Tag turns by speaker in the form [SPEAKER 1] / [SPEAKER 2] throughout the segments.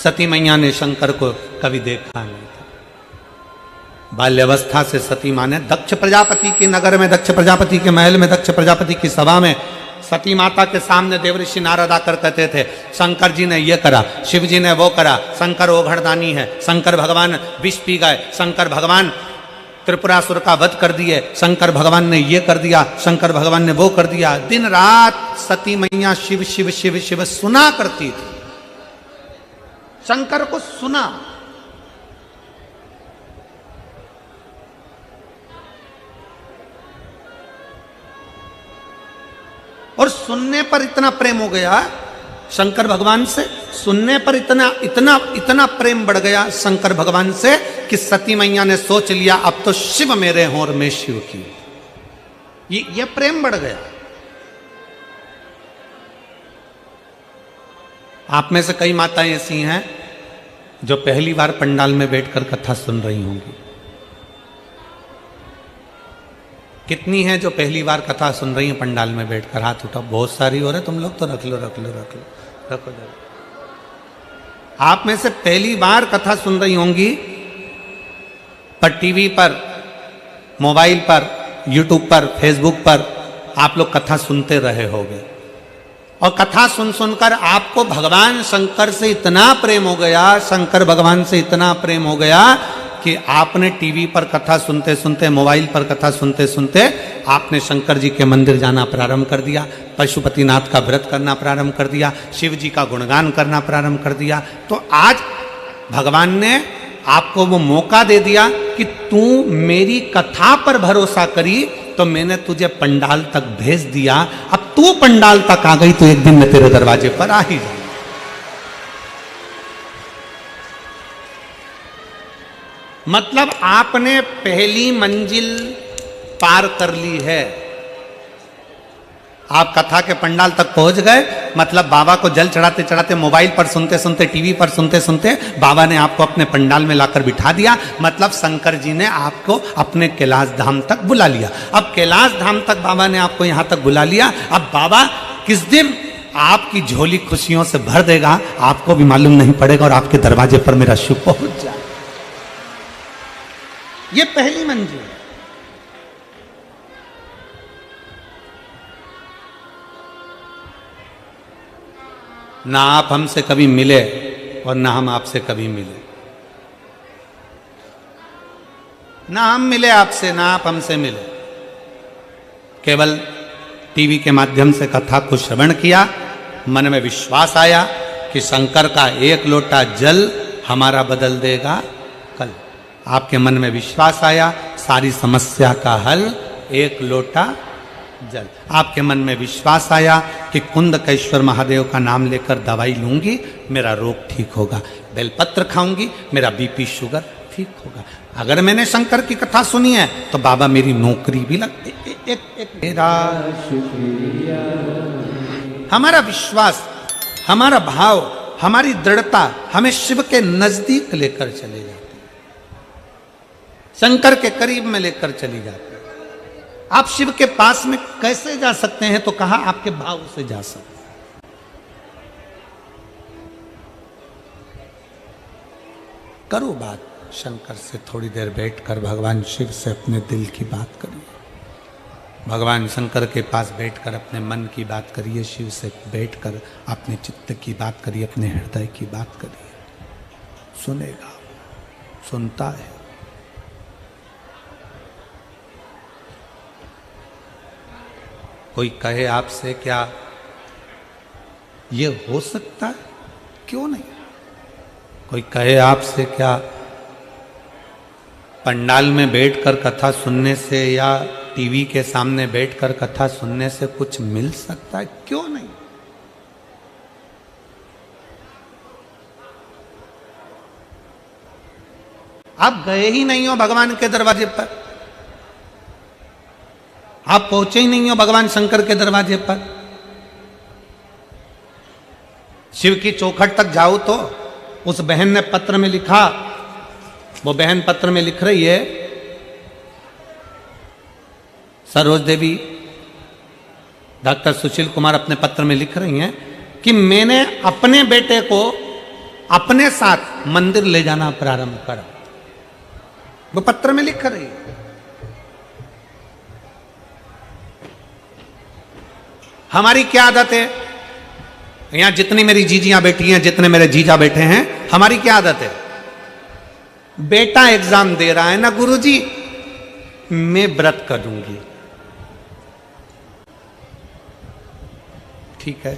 [SPEAKER 1] सती मैया ने शंकर को कभी देखा नहीं था। बाल्यावस्था से सती माँ ने दक्ष प्रजापति के नगर में, दक्ष प्रजापति के महल में, दक्ष प्रजापति की सभा में सती माता के सामने देवऋषि नारद आकर कहते थे, शंकर जी ने ये करा, शिव जी ने वो करा, शंकर ओघड़दानी है, शंकर भगवान विष पी गए, शंकर भगवान त्रिपुरासुर का वध कर दिए, शंकर भगवान ने ये कर दिया, शंकर भगवान ने वो कर दिया। दिन रात सती मैया शिव शिव शिव शिव सुना करती थी, शंकर को सुना। और सुनने पर इतना प्रेम हो गया शंकर भगवान से, सुनने पर इतना इतना इतना प्रेम बढ़ गया शंकर भगवान से कि सती मैया ने सोच लिया अब तो शिव मेरे हों और मैं शिव की। ये प्रेम बढ़ गया। आप में से कई माताएं ऐसी हैं जो पहली बार पंडाल में बैठकर कथा सुन रही होंगी। कितनी हैं जो पहली बार कथा सुन रही हैं पंडाल में बैठकर? हाथ उठाओ। बहुत सारी हो रहे तुम लोग तो रख लो रख लो रख लो रखो जरा। आप में से पहली बार कथा सुन रही होंगी, पर टीवी पर, मोबाइल पर, यूट्यूब पर, फेसबुक पर आप लोग कथा सुनते रहे होंगे। और कथा सुन सुनकर आपको भगवान शंकर से इतना प्रेम हो गया, शंकर भगवान से इतना प्रेम हो गया कि आपने टीवी पर कथा सुनते सुनते, मोबाइल पर कथा सुनते सुनते आपने शंकर जी के मंदिर जाना प्रारंभ कर दिया, पशुपतिनाथ का व्रत करना प्रारंभ कर दिया, शिव जी का गुणगान करना प्रारंभ कर दिया। तो आज भगवान ने आपको वो मौका दे दिया कि तू मेरी कथा पर भरोसा करी तो मैंने तुझे पंडाल तक भेज दिया। अब तू पंडाल तक आ गई तो एक दिन मैं तेरे दरवाजे पर आ ही जाऊंगा। मतलब आपने पहली मंजिल पार कर ली है। आप कथा के पंडाल तक पहुंच गए, मतलब बाबा को जल चढ़ाते चढ़ाते, मोबाइल पर सुनते सुनते, टीवी पर सुनते सुनते बाबा ने आपको अपने पंडाल में लाकर बिठा दिया। मतलब शंकर जी ने आपको अपने कैलाश धाम तक बुला लिया। अब कैलाश धाम तक बाबा ने आपको यहां तक बुला लिया। अब बाबा किस दिन आपकी झोली खुशियों से भर देगा आपको भी मालूम नहीं पड़ेगा और आपके दरवाजे पर मेरा शिव पहुंच जाए। ये पहली मंजिल। ना आप हमसे कभी मिले और ना हम आपसे कभी मिले, ना हम मिले आपसे ना आप हमसे मिले। केवल टीवी के माध्यम से कथा को श्रवण किया, मन में विश्वास आया कि शंकर का एक लोटा जल हमारा बदल देगा कल। आपके मन में विश्वास आया, सारी समस्या का हल एक लोटा जल। आपके मन में विश्वास आया कि कुंदकेश्वर महादेव का नाम लेकर दवाई लूंगी मेरा रोग ठीक होगा, बेलपत्र खाऊंगी मेरा बीपी शुगर ठीक होगा। अगर मैंने शंकर की कथा सुनी है तो बाबा मेरी नौकरी भी लगती। मेरा शुक्रिया। हमारा विश्वास, हमारा भाव, हमारी दृढ़ता हमें शिव के नजदीक लेकर चले जाती, शंकर के करीब में लेकर चली जाती। आप शिव के पास में कैसे जा सकते हैं? तो कहा आपके भाव से जा सकते। करो बात शंकर से, थोड़ी देर बैठकर भगवान शिव से अपने दिल की बात करिए। भगवान शंकर के पास बैठकर अपने मन की बात करिए, शिव से बैठकर अपने चित्त की बात करिए, अपने हृदय की बात करिए। सुनेगा, सुनता है। कोई कहे आपसे क्या ये हो सकता है? क्यों नहीं। कोई कहे आपसे क्या पंडाल में बैठकर कथा सुनने से या टीवी के सामने बैठकर कथा सुनने से कुछ मिल सकता है? क्यों नहीं। आप गए ही नहीं हो भगवान के दरवाजे पर, आप पहुंचे ही नहीं हो भगवान शंकर के दरवाजे पर। शिव की चौखट तक जाओ तो उस बहन ने पत्र में लिखा, वो बहन पत्र में लिख रही है, सरोज देवी, डॉक्टर सुशील कुमार अपने पत्र में लिख रही हैं कि मैंने अपने बेटे को अपने साथ मंदिर ले जाना प्रारंभ करो। वो पत्र में लिख रही है। हमारी क्या आदत है, यहां जितनी मेरी जीजियां बैठी हैं, जितने मेरे जीजा बैठे हैं, हमारी क्या आदत है? बेटा एग्जाम दे रहा है ना गुरुजी, मैं व्रत करूंगी। ठीक है,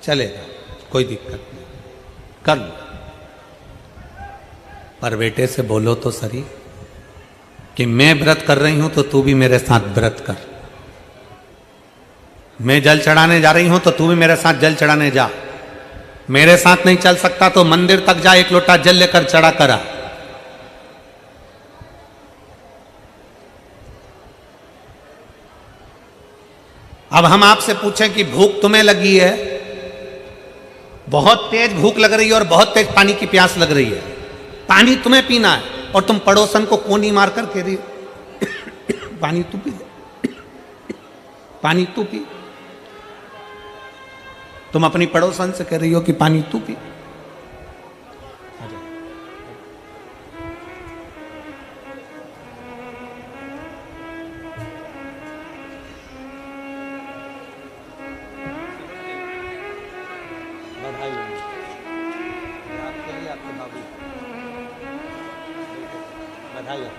[SPEAKER 1] चलेगा, कोई दिक्कत नहीं, कर लो। पर बेटे से बोलो तो सही कि मैं व्रत कर रही हूं तो तू भी मेरे साथ व्रत कर। मैं जल चढ़ाने जा रही हूं तो तू भी मेरे साथ जल चढ़ाने जा। मेरे साथ नहीं चल सकता तो मंदिर तक जा, एक लोटा जल लेकर चढ़ा करा। अब हम आपसे पूछें कि भूख तुम्हें लगी है, बहुत तेज भूख लग रही है और बहुत तेज पानी की प्यास लग रही है, पानी तुम्हें पीना है और तुम पड़ोसन को कोनी मारकर कह रही पानी तू पी, पानी तू पी। तुम अपनी पड़ोसन से कह रही हो कि पानी तू पी। बधाई आपके लिए, आपके बाबू, बधाई।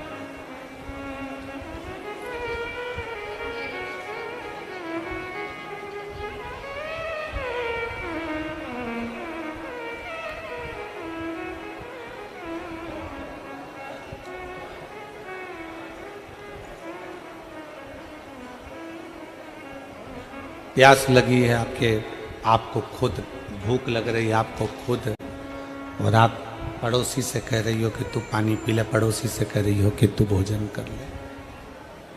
[SPEAKER 1] प्यास लगी है आपको खुद, भूख लग रही है आपको खुद, और आप पड़ोसी से कह रही हो कि तू पानी पी ले, पड़ोसी से कह रही हो कि तू भोजन कर ले,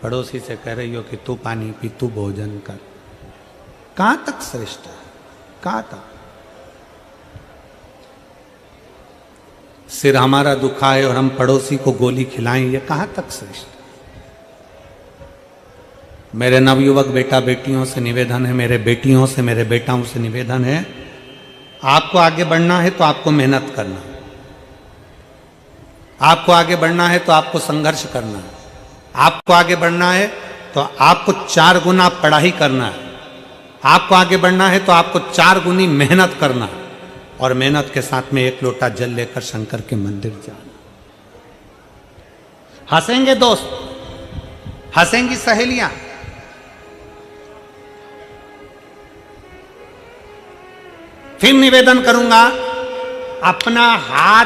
[SPEAKER 1] पड़ोसी से कह रही हो कि तू पानी पी, तू भोजन कर। कहां तक श्रेष्ठ है, कहां तक? सिर हमारा दुखाए और हम पड़ोसी को गोली खिलाएं, ये कहां तक श्रेष्ठ? मेरे नवयुवक बेटा बेटियों से निवेदन है, मेरे बेटियों से, मेरे बेटाओं से निवेदन है, आपको आगे बढ़ना है तो आपको मेहनत करना है, आपको आगे बढ़ना है तो आपको संघर्ष करना है, आपको आगे बढ़ना है तो आपको 4 गुना पढ़ाई करना है, आपको आगे बढ़ना है तो आपको 4 गुनी मेहनत करना है, और मेहनत के साथ में 1 लोटा जल लेकर शंकर के मंदिर जाना। हंसेंगे दोस्त, हंसेंगी सहेलियां, फिर निवेदन करूंगा, अपना हाथ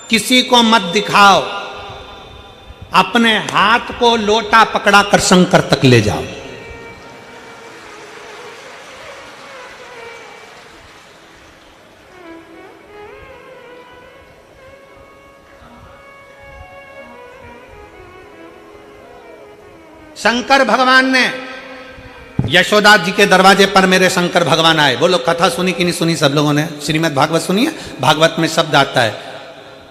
[SPEAKER 1] किसी को मत दिखाओ, अपने हाथ को लोटा पकड़ा कर शंकर तक ले जाओ। शंकर भगवान ने यशोदा जी के दरवाजे पर मेरे शंकर भगवान आए। बोलो, कथा सुनी कि नहीं सुनी सब लोगों ने? श्रीमद् भागवत सुनी है? भागवत में शब्द आता है,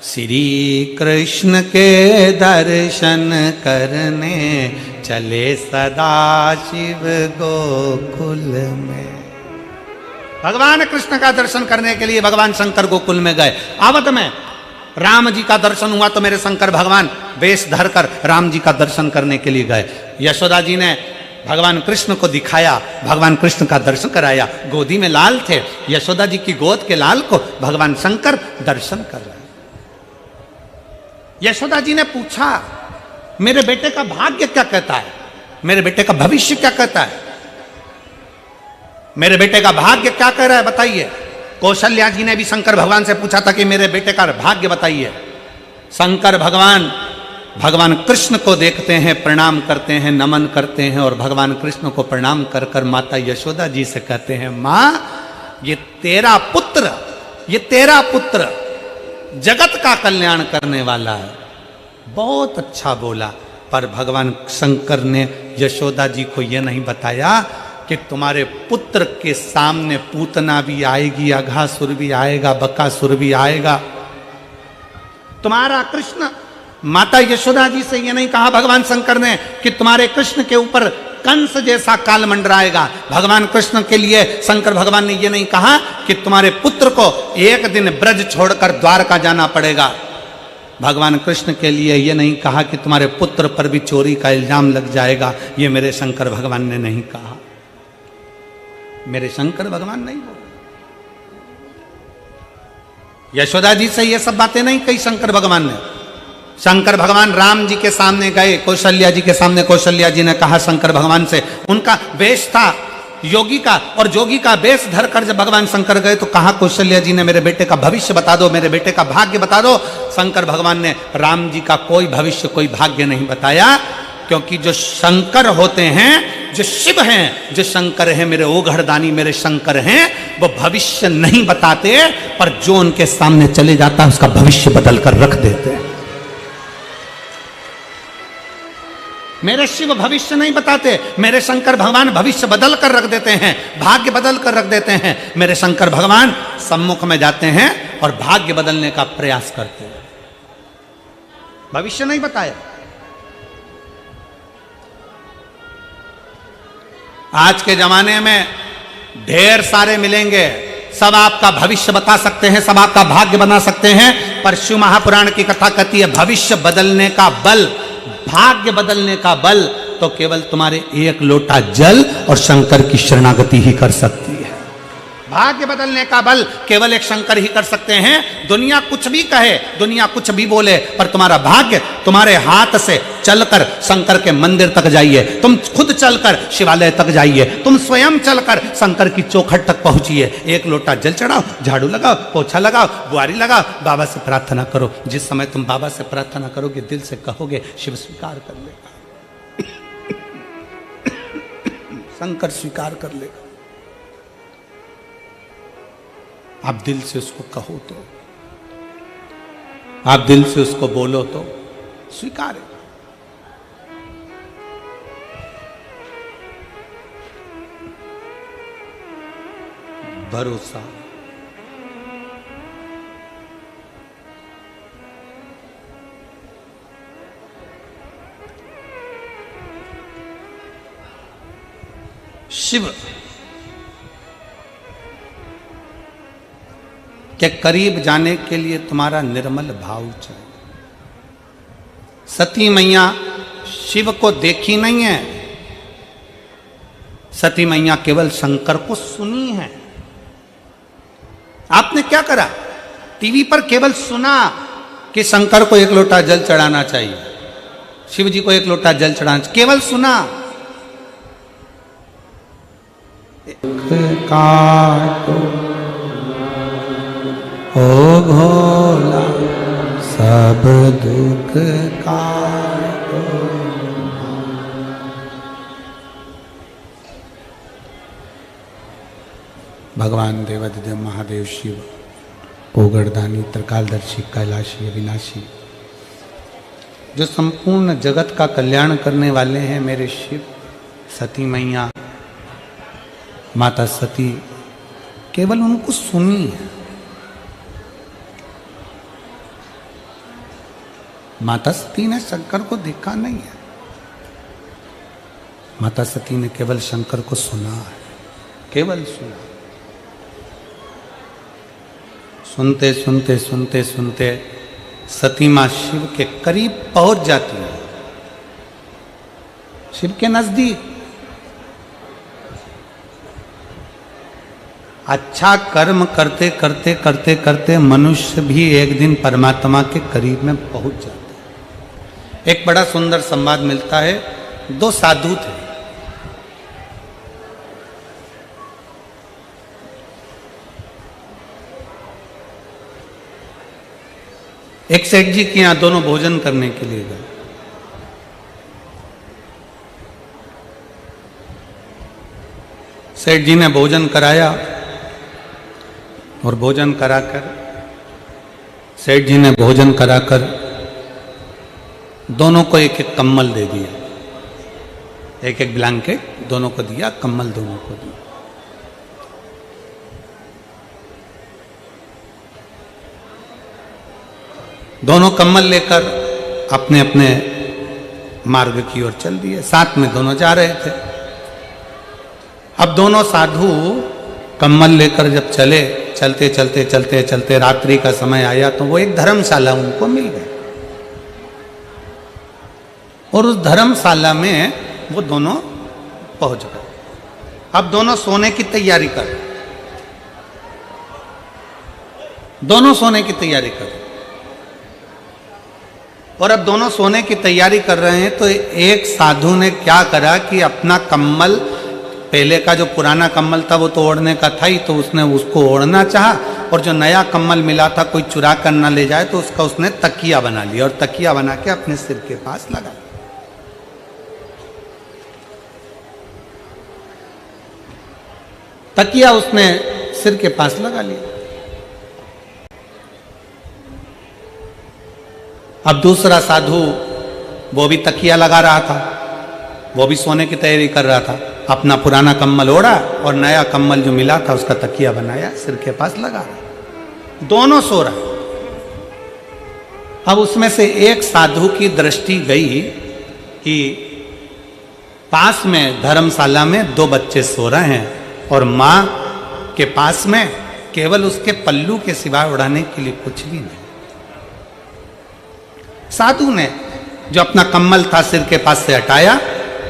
[SPEAKER 1] श्री कृष्ण के दर्शन करने चले सदा शिव गोकुल में। भगवान कृष्ण का दर्शन करने के लिए भगवान शंकर गोकुल में गए। आवत में राम जी का दर्शन हुआ तो मेरे शंकर भगवान वेश धरकर राम जी का दर्शन करने के लिए गए। यशोदा जी ने भगवान कृष्ण को दिखाया, भगवान कृष्ण का दर्शन कराया। गोदी में लाल थे, यशोदा जी की गोद के लाल को भगवान शंकर दर्शन कर रहे हैं। यशोदा जी ने पूछा, मेरे बेटे का भाग्य क्या कहता है, मेरे बेटे का भविष्य क्या कहता है, मेरे बेटे का भाग्य क्या कह रहा है, बताइए। कौशल्या जी ने भी शंकर भगवान से पूछा था कि मेरे बेटे का भाग्य बताइए। शंकर भगवान भगवान कृष्ण को देखते हैं, प्रणाम करते हैं, नमन करते हैं, और भगवान कृष्ण को प्रणाम कर कर माता यशोदा जी से कहते हैं, मां, ये तेरा पुत्र, ये तेरा पुत्र जगत का कल्याण करने वाला है। बहुत अच्छा बोला। पर भगवान शंकर ने यशोदा जी को यह नहीं बताया कि तुम्हारे पुत्र के सामने पूतना भी आएगी, अघासुर भी आएगा, बकासुर भी आएगा। तुम्हारा कृष्ण, माता यशोदा जी से यह नहीं कहा भगवान शंकर ने कि तुम्हारे कृष्ण के ऊपर कंस जैसा काल मंडराएगा। भगवान कृष्ण के लिए शंकर भगवान ने यह नहीं कहा कि तुम्हारे पुत्र को एक दिन ब्रज छोड़कर द्वारका जाना पड़ेगा। भगवान कृष्ण के लिए यह नहीं कहा कि तुम्हारे पुत्र पर भी चोरी का इल्जाम लग जाएगा। यह मेरे शंकर भगवान ने नहीं कहा। मेरे शंकर भगवान नहीं बोले। यशोदा जी से ये सब बातें नहीं कही शंकर भगवान ने। शंकर भगवान राम जी के सामने गए, कौशल्या जी के सामने, कौशल्या जी ने कहा शंकर भगवान से, उनका वेश था योगी का, और जोगी का वेश धरकर जब भगवान शंकर गए तो कहा कौशल्या जी ने मेरे बेटे का भविष्य बता दो, मेरे बेटे का भाग्य बता दो। शंकर भगवान ने राम जी का कोई भविष्य कोई भाग्य नहीं बताया, क्योंकि जो शंकर होते हैं, जो शिव हैं, जो शंकर हैं, मेरे ओघड़दानी मेरे शंकर हैं, वो भविष्य नहीं बताते, पर जो उनके सामने चले जाता है उसका भविष्य बदल कर रख देते हैं। मेरे शिव भविष्य नहीं बताते, मेरे शंकर भगवान भविष्य बदल कर रख देते हैं, भाग्य बदल कर रख देते हैं। मेरे शंकर भगवान सम्मुख में जाते हैं और भाग्य बदलने का प्रयास करते हैं, भविष्य नहीं बताया। आज के जमाने में ढेर सारे मिलेंगे, सब आपका भविष्य बता सकते हैं, सब आपका भाग्य बना सकते हैं, पर शिव महापुराण की कथा कहती है भविष्य बदलने का बल, भाग्य बदलने का बल तो केवल तुम्हारे एक लोटा जल और शंकर की शरणागति ही कर सकती है। भाग्य बदलने का बल केवल एक शंकर ही कर सकते हैं। दुनिया कुछ भी कहे, दुनिया कुछ भी बोले, पर तुम्हारा भाग्य तुम्हारे हाथ से चलकर शंकर के मंदिर तक जाइए, तुम खुद चलकर शिवालय तक जाइए, तुम स्वयं चलकर शंकर की चौखट तक पहुंचिए। एक लोटा जल चढ़ाओ, झाड़ू लगाओ, पोछा लगाओ, बुआरी लगाओ, बाबा से प्रार्थना करो। जिस समय तुम बाबा से प्रार्थना करोगे, दिल से कहोगे, शिव स्वीकार कर लेगा, शंकर स्वीकार कर लेगा। आप दिल से उसको कहो तो, आप दिल से उसको बोलो तो स्वीकार है। भरोसा, शिव के करीब जाने के लिए तुम्हारा निर्मल भाव चाहिए। सती मैया शिव को देखी नहीं है, सती मैया केवल शंकर को सुनी है। आपने क्या करा? टीवी पर केवल सुना कि शंकर को एक लोटा जल चढ़ाना चाहिए, शिव जी को एक लोटा जल चढ़ाना चाहिए, केवल सुना। ओ भोला सब दुख काटो। भगवान देवादिदेव महादेव शिव, ओगड़दानी, त्रिकालदर्शी, कैलाशी, अविनाशी, जो संपूर्ण जगत का कल्याण करने वाले हैं मेरे शिव, सती मैया, माता सती, केवल उनको सुनी है। माता सती ने शंकर को देखा नहीं है, माता सती ने केवल शंकर को सुना है, केवल सुना। सुनते सुनते सुनते सुनते सती मां शिव के करीब पहुंच जाती है, शिव के नजदीक। अच्छा कर्म करते करते करते करते मनुष्य भी एक दिन परमात्मा के करीब में पहुंच जाता है। एक बड़ा सुंदर संवाद मिलता है, दो साधु थे, एक सेठ जी के यहां दोनों भोजन करने के लिए गए। सेठ जी ने भोजन कराया और भोजन कराकर सेठ जी ने भोजन कराकर दोनों को एक एक कम्बल दे दिया, एक एक ब्लैंकेट दोनों को दिया, कम्बल दोनों को दिया। दोनों कम्बल लेकर अपने अपने मार्ग की ओर चल दिए। साथ में दोनों जा रहे थे। अब दोनों साधु कम्बल लेकर जब चले, चलते चलते चलते चलते रात्रि का समय आया तो वो एक धर्मशाला उनको मिल गई और उस धर्मशाला में वो दोनों पहुंच गए। अब दोनों सोने की तैयारी कर, दोनों सोने की तैयारी कर, और अब दोनों सोने की तैयारी कर रहे हैं तो एक साधु ने क्या करा कि अपना कम्बल, पहले का जो पुराना कम्बल था वो तो ओढ़ने का था ही, तो उसने उसको ओढ़ना चाहा, और जो नया कम्बल मिला था कोई चुरा कर ना ले जाए तो उसका उसने तकिया बना लिया और तकिया बना के अपने सिर के पास लगा। तकिया उसने सिर के पास लगा लिया। अब दूसरा साधु वो भी तकिया लगा रहा था, वो भी सोने की तैयारी कर रहा था, अपना पुराना कम्बल ओढ़ा और नया कम्बल जो मिला था उसका तकिया बनाया, सिर के पास लगा रहा, दोनों सो रहा। अब उसमें से एक साधु की दृष्टि गई कि पास में धर्मशाला में दो बच्चे सो रहे हैं और मां के पास में केवल उसके पल्लू के सिवाय उड़ाने के लिए कुछ भी नहीं। साधु ने जो अपना कम्बल था सिर के पास से हटाया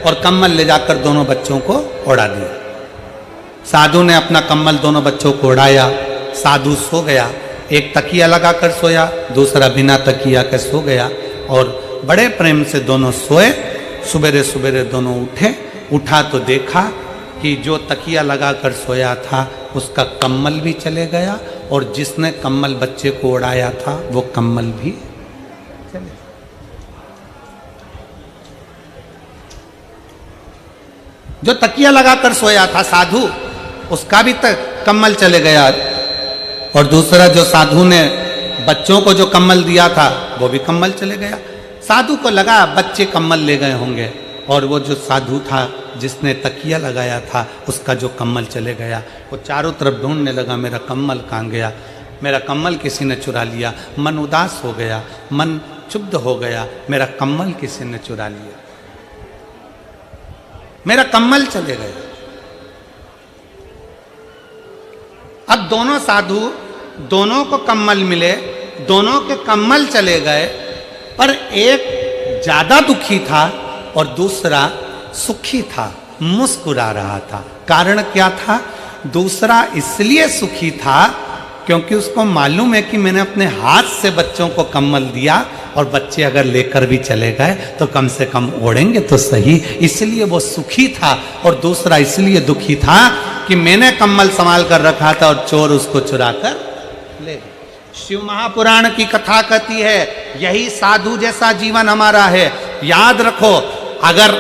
[SPEAKER 1] और कम्बल ले जाकर दोनों बच्चों को उड़ा दिया। साधु ने अपना कम्बल दोनों बच्चों को उड़ाया, साधु सो गया, एक तकिया लगाकर सोया, दूसरा बिना तकिया के सो गया और बड़े प्रेम से दोनों सोए। सुबेरे सुबेरे दोनों उठे, उठा तो देखा कि जो तकिया लगाकर सोया था उसका कम्बल भी चले गया और जिसने कम्बल बच्चे को उड़ाया था वो कम्बल भी चले। जो तकिया लगाकर सोया था साधु उसका भी कम्बल चले गया और दूसरा जो साधु ने बच्चों को जो कम्बल दिया था वो भी कम्बल चले गया। साधु को लगा बच्चे कम्बल ले गए होंगे और वो जो साधु था जिसने तकिया लगाया था उसका जो कम्बल चले गया। वो चारों तरफ ढूंढने लगा, मेरा कम्बल कहाँ गया, मेरा कम्बल किसी ने चुरा लिया। मन उदास हो गया, मन क्षुब्ध हो गया, मेरा कम्बल किसी ने चुरा लिया, मेरा कम्बल चले गए। अब दोनों साधु, दोनों को कम्बल मिले, दोनों के कम्बल चले गए, पर एक ज्यादा दुखी था और दूसरा सुखी था, मुस्कुरा रहा था। कारण क्या था? दूसरा इसलिए सुखी था क्योंकि उसको मालूम है कि मैंने अपने हाथ से बच्चों को कम्बल दिया और बच्चे अगर लेकर भी चले गए तो कम से कम ओढ़ेंगे तो सही, इसलिए वो सुखी था। और दूसरा इसलिए दुखी था कि मैंने कम्बल संभाल कर रखा था और चोर उसको चुरा कर ले गए। शिव महापुराण की कथा कहती है यही साधु जैसा जीवन हमारा है। याद रखो, अगर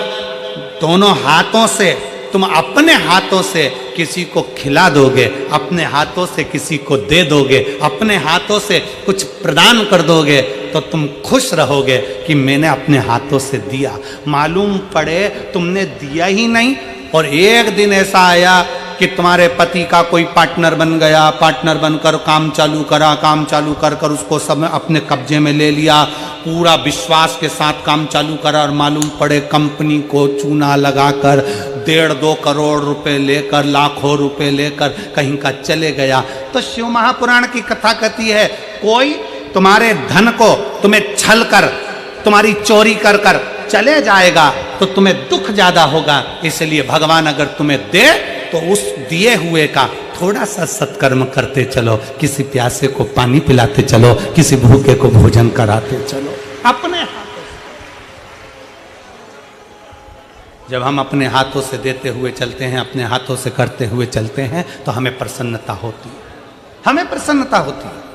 [SPEAKER 1] दोनों हाथों से तुम अपने हाथों से किसी को खिला दोगे, अपने हाथों से किसी को दे दोगे, अपने हाथों से कुछ प्रदान कर दोगे तो तुम खुश रहोगे कि मैंने अपने हाथों से दिया। मालूम पड़े तुमने दिया ही नहीं और एक दिन ऐसा आया कि तुम्हारे पति का कोई पार्टनर बन गया, पार्टनर बनकर काम चालू करा, काम चालू कर कर उसको सब अपने कब्जे में ले लिया, पूरा विश्वास के साथ काम चालू करा और मालूम पड़े कंपनी को चूना लगाकर 1.5-2 करोड़ रुपए लेकर, लाखों रुपए लेकर कहीं का चले गया। तो शिव महापुराण की कथा कहती है कोई तुम्हारे धन को तुम्हें छल कर, तुम्हारी चोरी कर कर चले जाएगा तो तुम्हें दुख ज्यादा होगा। इसलिए भगवान अगर तुम्हें दे तो उस दिए हुए का थोड़ा सा सत्कर्म करते चलो, किसी प्यासे को पानी पिलाते चलो, किसी भूखे को भोजन कराते चलो अपने हाथों से। जब हम अपने हाथों से देते हुए चलते हैं, अपने हाथों से करते हुए चलते हैं तो हमें प्रसन्नता होती है, हमें प्रसन्नता होती है।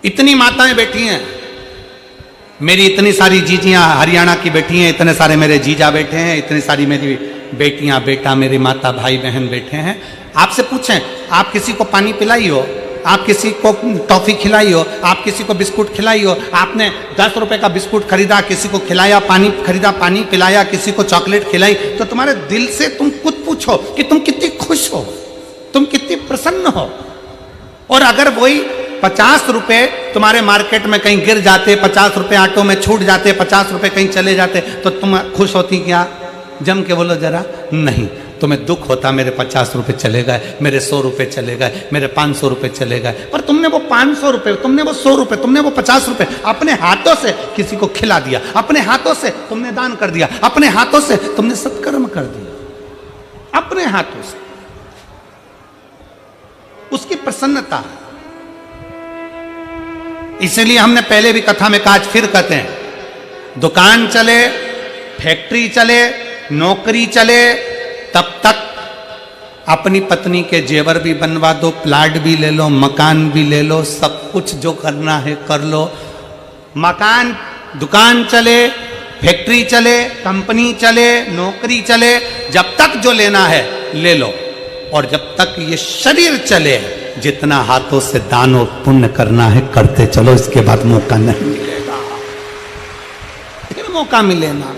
[SPEAKER 1] इतनी माताएं बैठी हैं, मेरी इतनी सारी जीजियां हरियाणा की बैठी हैं, इतने सारे मेरे जीजा बैठे हैं, इतनी सारी मेरी बेटियां बेटा, मेरी माता भाई बहन बैठे हैं। आपसे पूछें, आप किसी को पानी पिलाई हो, आप किसी को टॉफी खिलाई हो, आप किसी को बिस्कुट खिलाई हो, आपने 10 रुपए का बिस्कुट खरीदा, किसी को खिलाया, पानी खरीदा, पानी पिलाया, किसी को चॉकलेट खिलाई, तो तुम्हारे दिल से तुम खुद पूछो कि तुम कितनी खुश हो, तुम कितनी प्रसन्न हो। और अगर वही 50 रुपए तुम्हारे मार्केट में कहीं गिर जाते, 50 रुपए ऑटो में छूट जाते, 50 रुपए कहीं चले जाते, तो तुम खुश होती क्या? जम के बोलो जरा। नहीं, तुम्हें दुख होता मेरे 50 रुपए चले गए, मेरे 100 रुपए चले गए, मेरे 500 रुपए चले गए। पर तुमने वो 500 रुपए, तुमने वो 100 रुपए, तुमने वो 50 रुपए अपने हाथों से किसी को खिला दिया, अपने हाथों से तुमने दान कर दिया, अपने हाथों से तुमने सत्कर्म कर दिया, अपने हाथों से। उसकी प्रसन्नता। इसलिए हमने पहले भी कथा में कहा, आज फिर कहते हैं, दुकान चले, फैक्ट्री चले, नौकरी चले, तब तक अपनी पत्नी के जेवर भी बनवा दो, प्लाट भी ले लो, मकान भी ले लो, सब कुछ जो करना है कर लो। मकान, दुकान चले, फैक्ट्री चले, कंपनी चले, नौकरी चले, जब तक जो लेना है ले लो। और जब तक ये शरीर चले, जितना हाथों से दान और पुण्य करना है करते चलो, इसके बाद मौका नहीं मिलेगा, फिर मौका मिले ना।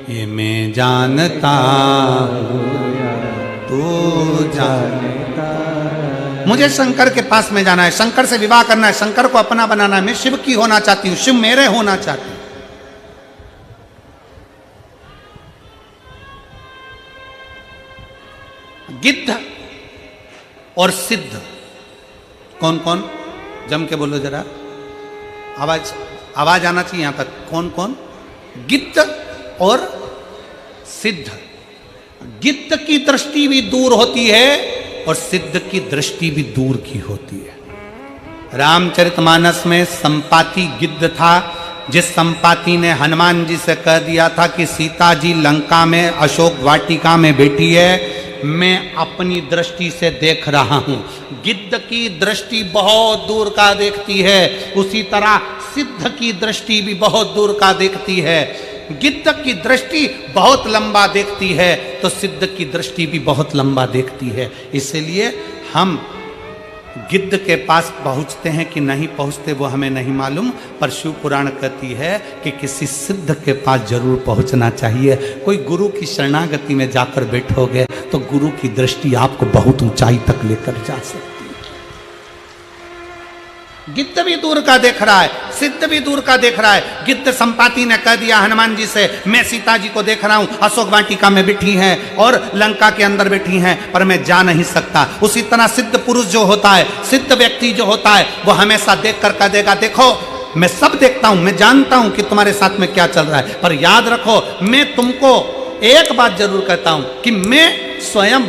[SPEAKER 1] ये मैं जानता, तू जानता। मुझे शंकर के पास में जाना है, शंकर से विवाह करना है, शंकर को अपना बनाना है, मैं शिव की होना चाहती हूँ, शिव मेरे होना चाहती हूँ। गिद्ध और सिद्ध कौन कौन? जम के बोलो जरा, आवाज आना चाहिए यहां तक। कौन कौन? गिद्ध और सिद्ध। गिद्ध की दृष्टि भी दूर होती है और सिद्ध की दृष्टि भी दूर की होती है। रामचरितमानस में संपाति गिद्ध था, जिस संपाति ने हनुमान जी से कह दिया था कि सीता जी लंका में अशोक वाटिका में बैठी है, मैं अपनी दृष्टि से देख रहा हूं। गिद्ध की दृष्टि बहुत दूर का देखती है, उसी तरह सिद्ध की दृष्टि भी बहुत दूर का देखती है। गिद्ध की दृष्टि बहुत लंबा देखती है तो सिद्ध की दृष्टि भी बहुत लंबा देखती है। इसलिए हम गिद्ध के पास पहुंचते हैं कि नहीं पहुंचते वो हमें नहीं मालूम, पर शिव पुराण कहती है कि किसी सिद्ध के पास जरूर पहुंचना चाहिए। कोई गुरु की शरणागति में जाकर बैठोगे तो गुरु की दृष्टि आपको बहुत ऊंचाई तक लेकर जा सकती है। गिद्ध भी दूर का देख रहा है, सिद्ध भी दूर का देख रहा है। गिद्ध संपाति ने कह दिया हनुमान जी से, मैं सीता जी को देख रहा हूं, अशोक वाटिका में बैठी हैं और लंका के अंदर बैठी हैं, पर मैं जा नहीं सकता। उसी तरह सिद्ध पुरुष जो होता है, सिद्ध व्यक्ति जो होता है, वो हमेशा देख कर कह देगा, देखो मैं सब देखता हूं, मैं जानता हूं कि तुम्हारे साथ में क्या चल रहा है, पर याद रखो मैं तुमको एक बात जरूर कहता हूं कि मैं स्वयं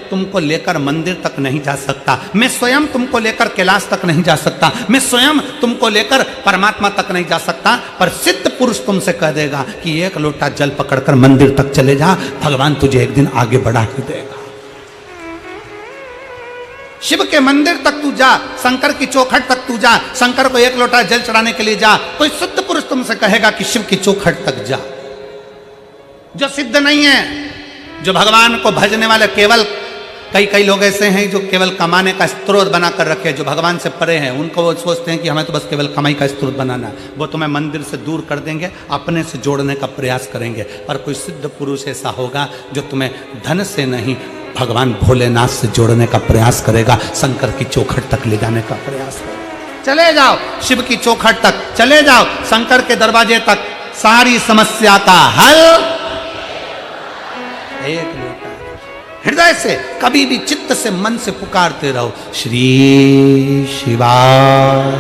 [SPEAKER 1] तुमको लेकर मंदिर तक नहीं जा सकता, मैं स्वयं तुमको लेकर कैलाश तक नहीं जा सकता, मैं स्वयं तुमको लेकर परमात्मा तक नहीं जा सकता, पर सिद्ध पुरुष तुमसे कह देगा कि एक लोटा जल पकड़कर मंदिर तक चले जा, भगवान तुझे एक दिन आगे बढ़ा ही देगा। शिव के मंदिर तक तू जा, शंकर की चौखट तक तू जा, शंकर को एक लोटा जल चढ़ाने के लिए जा। कोई सिद्ध पुरुष तुमसे कहेगा कि शिव की चौखट तक जा। जो सिद्ध नहीं है, जो भगवान को भजने वाले, केवल कई लोग ऐसे हैं जो केवल कमाने का स्रोत बनाकर रखे, जो भगवान से परे हैं, उनको वो सोचते हैं कि हमें तो बस केवल कमाई का स्रोत बनाना है। वो तुम्हें मंदिर से दूर कर देंगे, अपने से जोड़ने का प्रयास करेंगे। पर कोई सिद्ध पुरुष ऐसा होगा जो तुम्हें धन से नहीं, भगवान भोलेनाथ से जोड़ने का प्रयास करेगा, शंकर की चौखट तक ले जाने का प्रयास करेगा। चले जाओ शिव की चौखट तक, चले जाओ शंकर के दरवाजे तक, सारी समस्या का हल एक लोटा। हृदय से कभी भी चित्त से मन से पुकारते रहो, श्री शिवाय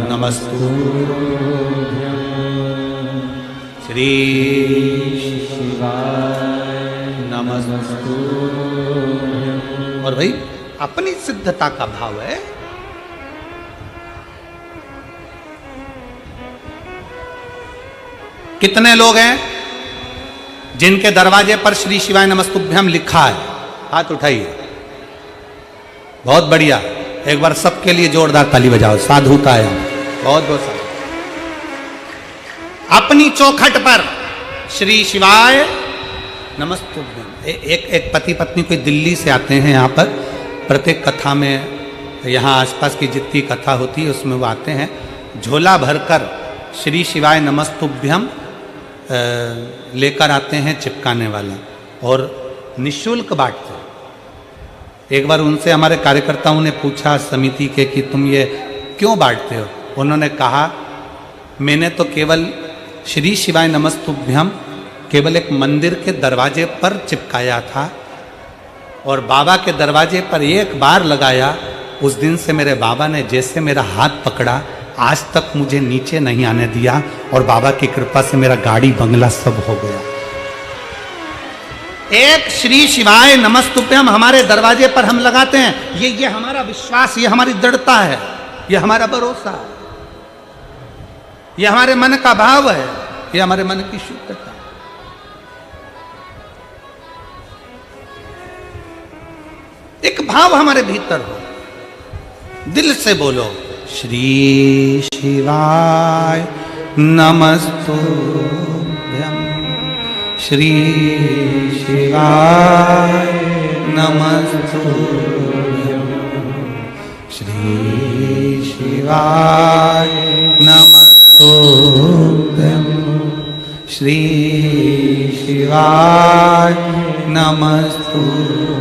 [SPEAKER 1] नमस्तुभ्यं, श्री शिवाय नमस्तुभ्यं। और भाई अपनी सिद्धता का भाव है। कितने लोग हैं जिनके दरवाजे पर श्री शिवाय नमस्तुभ्यम लिखा है? हाथ उठाइए। बहुत बढ़िया, एक बार सबके लिए जोरदार ताली बजाओ। साधुता है, बहुत बहुत साधु। अपनी चौखट पर श्री शिवाय नमस्तुभ्यम। एक पति पत्नी कोई दिल्ली से आते हैं यहाँ पर, प्रत्येक कथा में, यहाँ आसपास की जितनी कथा होती है उसमें वो आते हैं, झोला भरकर श्री शिवाय नमस्तुभ्यम लेकर आते हैं चिपकाने वाला, और निःशुल्क बांटते हैं। एक बार उनसे हमारे कार्यकर्ताओं ने पूछा समिति के कि तुम ये क्यों बांटते हो? उन्होंने कहा मैंने तो केवल श्री शिवाय नमस्तुभ्यम केवल एक मंदिर के दरवाजे पर चिपकाया था और बाबा के दरवाजे पर एक बार लगाया। उस दिन से मेरे बाबा ने जैसे मेरा हाथ पकड़ा आज तक मुझे नीचे नहीं आने दिया और बाबा की कृपा से मेरा गाड़ी बंगला सब हो गया। एक श्री शिवाय नमस्तुभ्यम हमारे दरवाजे पर हम लगाते हैं। ये हमारा विश्वास, ये हमारी दृढ़ता है, ये हमारा भरोसा है, ये हमारे मन का भाव है, ये हमारे मन की शुद्धता। एक भाव हमारे भीतर हो, दिल से बोलो श्री शिवाय नमस्तुभ्यम, श्री शिवाय नमस्तुभ्यम, श्री शिवाय नमस्तुभ्यम, श्री शिवाय नमस्तुभ्यम,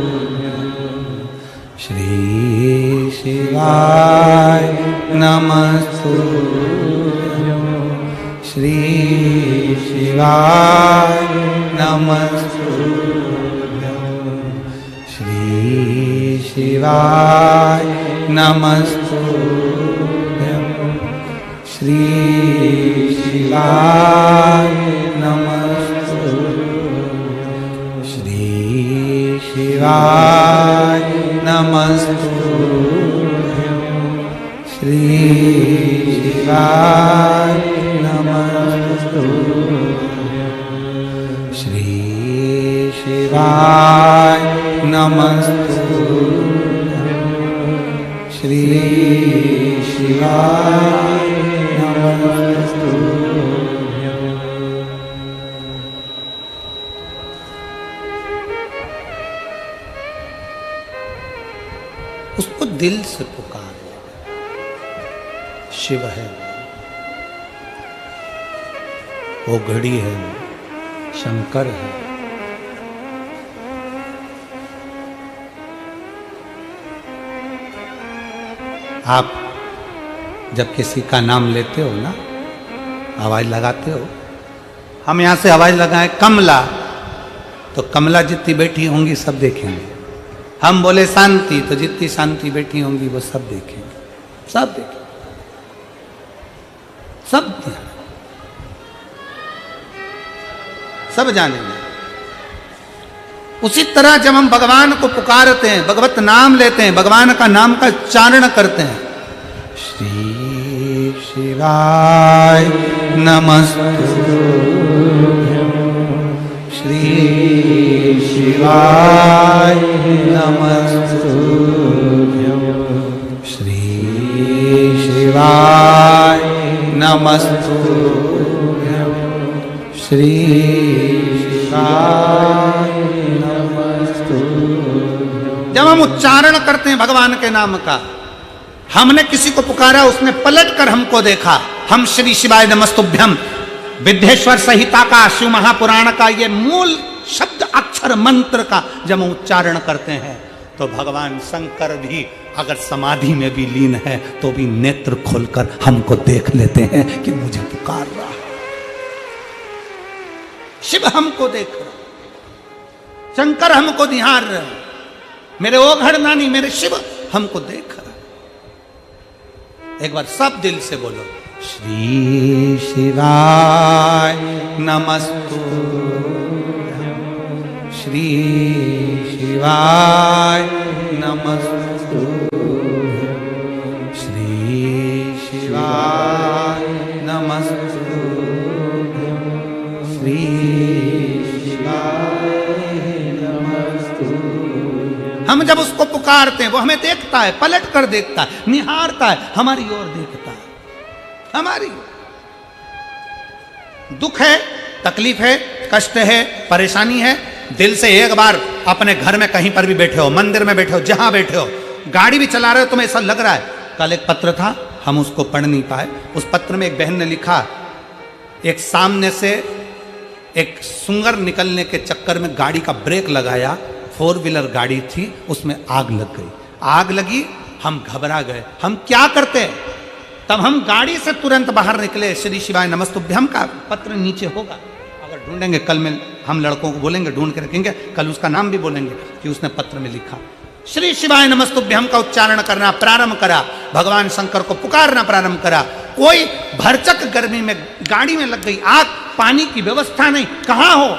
[SPEAKER 1] श्री शिवाय नमस्तुभ्यम, श्री शिवाय नमस्तुभ्यम, श्री शिवाय नमस्तुभ्यम, श्री शिवाय नमस्तुभ्यम, श्री शिवाय नमस्तुभ्यम, श्री शिवाय नमस्तुभ्यम, श्री शिवाय नमस्तुभ्यम, श्री शिवाय नमस्तुभ्यम। उसको दिल से पुकार, शिव है वो, घड़ी है, शंकर है। आप जब किसी का नाम लेते हो ना, आवाज लगाते हो, हम यहां से आवाज लगाएं कमला, तो कमला जितनी बैठी होंगी सब देखेंगे। हम बोले शांति, तो जितनी शांति बैठी होंगी वो सब देखेंगे, सब देखेंगे, सब ध्यान, सब जानेंगे। उसी तरह जब हम भगवान को पुकारते हैं, भगवत नाम लेते हैं, भगवान का नाम का उच्चारण करते हैं, श्री शिवाय नमस्तुभ्यम, श्री शिवाय नमस्तुभ्यम, श्री शिवाय नमस्तुभ्यम, श्री शिवाय नमस्तुभ्यम। जब हम उच्चारण करते हैं भगवान के नाम का, हमने किसी को पुकारा, उसने पलट कर हमको देखा, हम श्री शिवाय नमस्तुभ्यम विद्येश्वर संहिता का, शिव महापुराण का ये मूल शब्द अक्षर मंत्र का जब हम उच्चारण करते हैं, तो भगवान शंकर भी अगर समाधि में भी लीन है तो भी नेत्र खोलकर हमको देख लेते हैं कि मुझे पुकार रहा है। शिव हमको देख रहा, शंकर हमको निहार रहे, मेरे ओघड़ नानी, मेरे शिव हमको देख रहा। एक बार सब दिल से बोलो श्री शिवाय नमस्तुभ्यम, श्री शिवाय नमस्तुभ्यम, श्री शिवाय नमस्तुभ्यम, श्री शिवाय नमस्तुभ्यम। हम जब उसको पुकारते हैं वो हमें देखता है, पलट कर देखता है, निहारता है, हमारी ओर देखता है, हमारी दुख है, तकलीफ है, कष्ट है, परेशानी है, दिल से एक बार अपने घर में कहीं पर भी बैठे हो, मंदिर में बैठे हो, जहां बैठे हो, गाड़ी भी चला रहे हो, तुम्हें ऐसा लग रहा है। कल एक पत्र था, हम उसको पढ़ नहीं पाए। उस पत्र में एक बहन ने लिखा, एक सामने से एक सुंगर निकलने के चक्कर में गाड़ी का ब्रेक लगाया, 4 व्हीलर गाड़ी थी, उसमें आग लग गई। आग लगी, हम घबरा गए, हम क्या करते? तब हम गाड़ी से तुरंत बाहर निकले। श्री शिवाय नमस्तुभ्यम का पत्र नीचे होगा, अगर ढूंढेंगे कल में हम लड़कों को बोलेंगे, ढूंढ के रखेंगे, कल उसका नाम भी बोलेंगे कि उसने पत्र में लिखा। श्री शिवाय नमस्तुभ्यम का उच्चारण करना प्रारंभ करा, भगवान शंकर को पुकारना प्रारंभ करा। कोई भरचक गर्मी में गाड़ी में लग गई आग, पानी की व्यवस्था नहीं, कहां हो?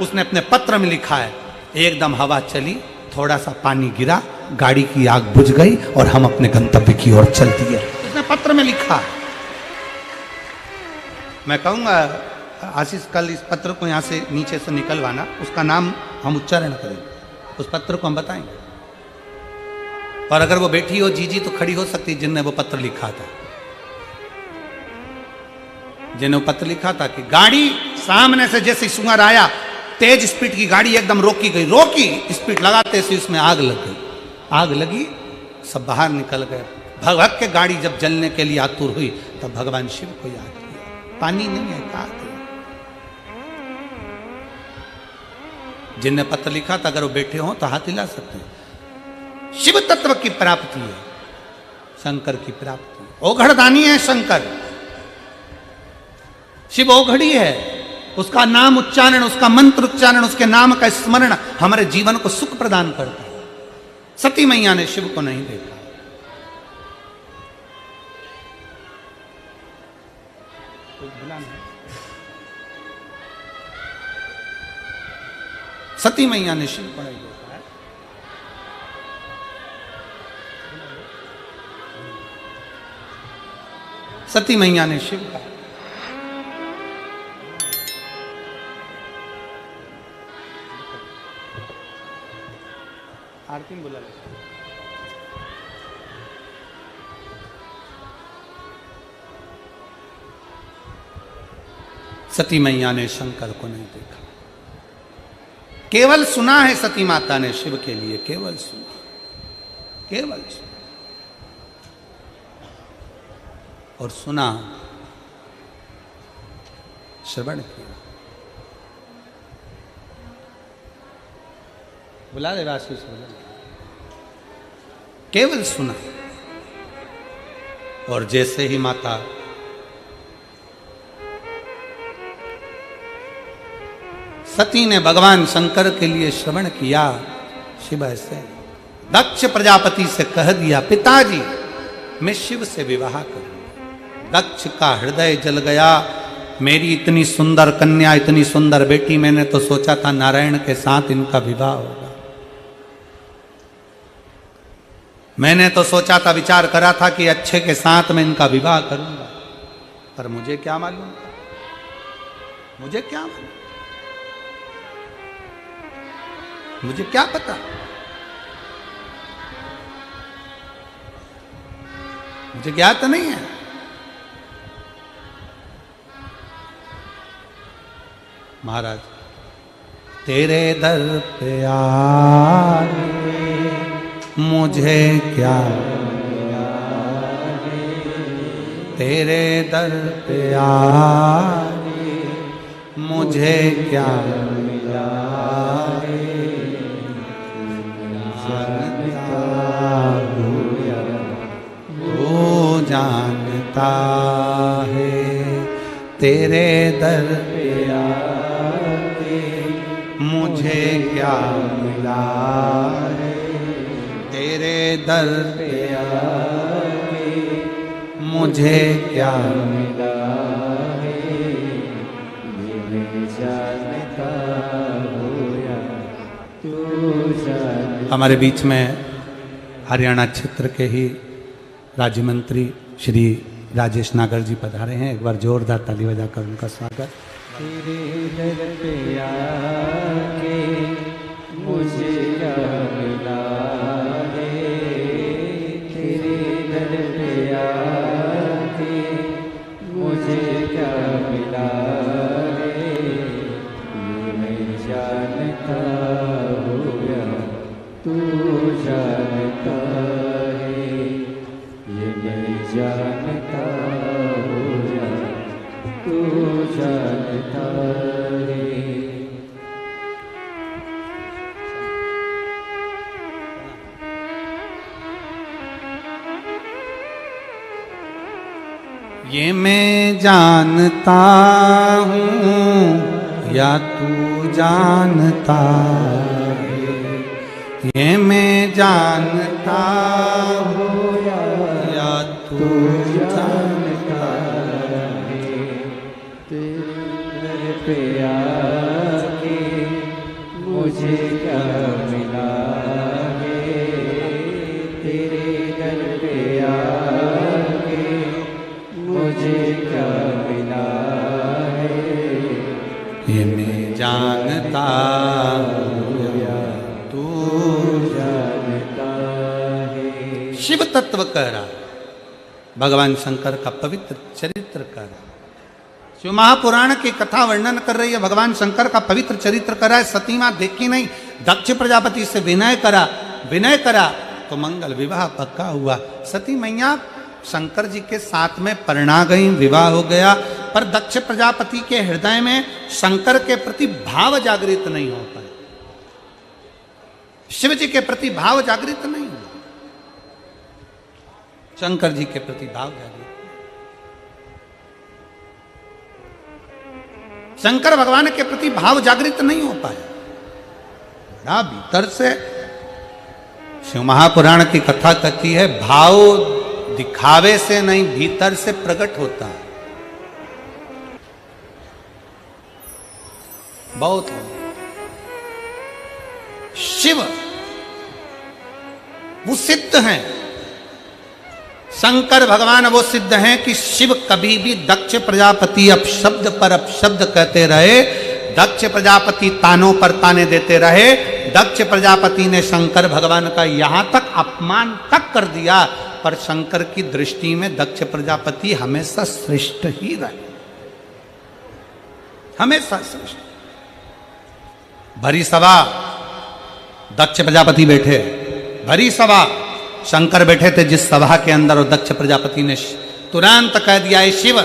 [SPEAKER 1] उसने अपने पत्र में लिखा है। एकदम हवा चली, थोड़ा सा पानी गिरा, गाड़ी की आग बुझ गई और हम अपने गंतव्य की ओर चल दिए। उसने पत्र में लिखा। मैं कहूंगा आशीष कल इस पत्र को यहां से नीचे से निकलवाना, उसका नाम हम उच्चारण करेंगे, उस पत्र को हम बताएंगे। और अगर वो बैठी हो जीजी तो खड़ी हो सकती है, जिनने वो पत्र लिखा था, जिन्हें वो पत्र लिखा था कि गाड़ी सामने से जैसे सुअर आया, तेज स्पीड की गाड़ी एकदम रोकी गई, रोकी, स्पीड लगाते से उसमें आग लग गई। आग लगी, सब बाहर निकल गए। भगभग के गाड़ी जब जलने के लिए आतुर हुई तब भगवान शिव को याद किया। पानी नहीं है, कहा थे? जिनने पत्र लिखा था अगर वो बैठे हो तो हाथ हिला सकते हैं। शिव तत्व की प्राप्ति है, शंकर की प्राप्ति। ओघड़दानी है शंकर, शिव ओघड़ी है। उसका नाम उच्चारण, उसका मंत्र उच्चारण, उसके नाम का स्मरण हमारे जीवन को सुख प्रदान करता है। सती मैया ने शिव को नहीं देखा, सती मैया ने शिव को नहीं देखा है। सती मैया ने शिव का आरती में बोला। सती मैया ने शंकर को नहीं देखा, केवल सुना है। सती माता ने शिव के लिए केवल सुना, केवल सुना। और सुना, श्रवण किया। बुला दे आशीष, केवल सुना। और जैसे ही माता सती ने भगवान शंकर के लिए श्रवण किया, शिव ऐसे दक्ष प्रजापति से कह दिया, पिताजी मैं शिव से विवाह करूं। दक्ष का हृदय जल गया। मेरी इतनी सुंदर कन्या, इतनी सुंदर बेटी, मैंने तो सोचा था नारायण के साथ इनका विवाह होगा। मैंने तो सोचा था, विचार करा था कि अच्छे के साथ मैं इनका विवाह करूंगा, पर मुझे क्या मालूम था, मुझे क्या मालूम, मुझे क्या पता। मुझे ज्ञात नहीं है। महाराज तेरे दर पे आए मुझे क्या मिला रे, तेरे दर पे आए मुझे क्या मिला रे। वो जानता है तेरे दर पे आके मुझे क्या मिला रे, तेरे दर पे आके मुझे क्या मिला रे। ये जानता होया तू जानता। हमारे बीच में हरियाणा क्षेत्र के ही राज्य मंत्री श्री राजेश नागर जी पधारे हैं। एक बार जोरदार ताली बजाकर उनका स्वागत।
[SPEAKER 2] तेरे दर पे आके मुझे क्या मिला रे, तेरे दर पे आके मुझे क्या मिला रे। ये मैं जानता होया तू जानता है, ये मैं जानता होया तू जानता है।
[SPEAKER 1] ये मैं जानता हूँ या तू जानता है, ये मैं जानता हूँ या तू जानता है।
[SPEAKER 2] तेरे दर पे आके मुझे क्या मिला है, तेरे दर पे आके मुझे क्या मिला है,
[SPEAKER 1] ये मैं जानता हूँ या तू
[SPEAKER 2] जानता है।
[SPEAKER 1] शिव तत्व कह रहा, भगवान शंकर का पवित्र चरित्र कर रहा। शिव महापुराण की कथा वर्णन कर रही है, भगवान शंकर का पवित्र चरित्र कर रहा है। सती मां देखी नहीं, दक्ष प्रजापति से विनय करा तो मंगल विवाह पक्का हुआ। सती मैया शंकर जी के साथ में परिणा गई, विवाह हो गया, पर दक्ष प्रजापति के हृदय में शंकर के प्रति भाव जागृत नहीं हो पाए, शिव जी के प्रति भाव जागृत नहीं हुआ, शंकर जी के प्रति भाव जागृत। शंकर भगवान के प्रति भाव जागृत नहीं हो पाया। बड़ा भीतर से शिव महापुराण की कथा कहती है, भाव दिखावे से नहीं भीतर से प्रकट होता है। बहुत शिव वो सिद्ध हैं, शंकर भगवान वो सिद्ध हैं कि शिव कभी भी दक्ष प्रजापति अपशब्द पर अपशब्द कहते रहे, दक्ष प्रजापति तानों पर ताने देते रहे, दक्ष प्रजापति ने शंकर भगवान का यहां तक अपमान तक कर दिया, पर शंकर की दृष्टि में दक्ष प्रजापति हमेशा श्रेष्ठ ही रहे, हमेशा श्रेष्ठ। भरी सभा दक्ष प्रजापति बैठे, भरी सभा शंकर बैठे थे जिस सभा के अंदर, और दक्ष प्रजापति ने तुरंत कह दिया, शिव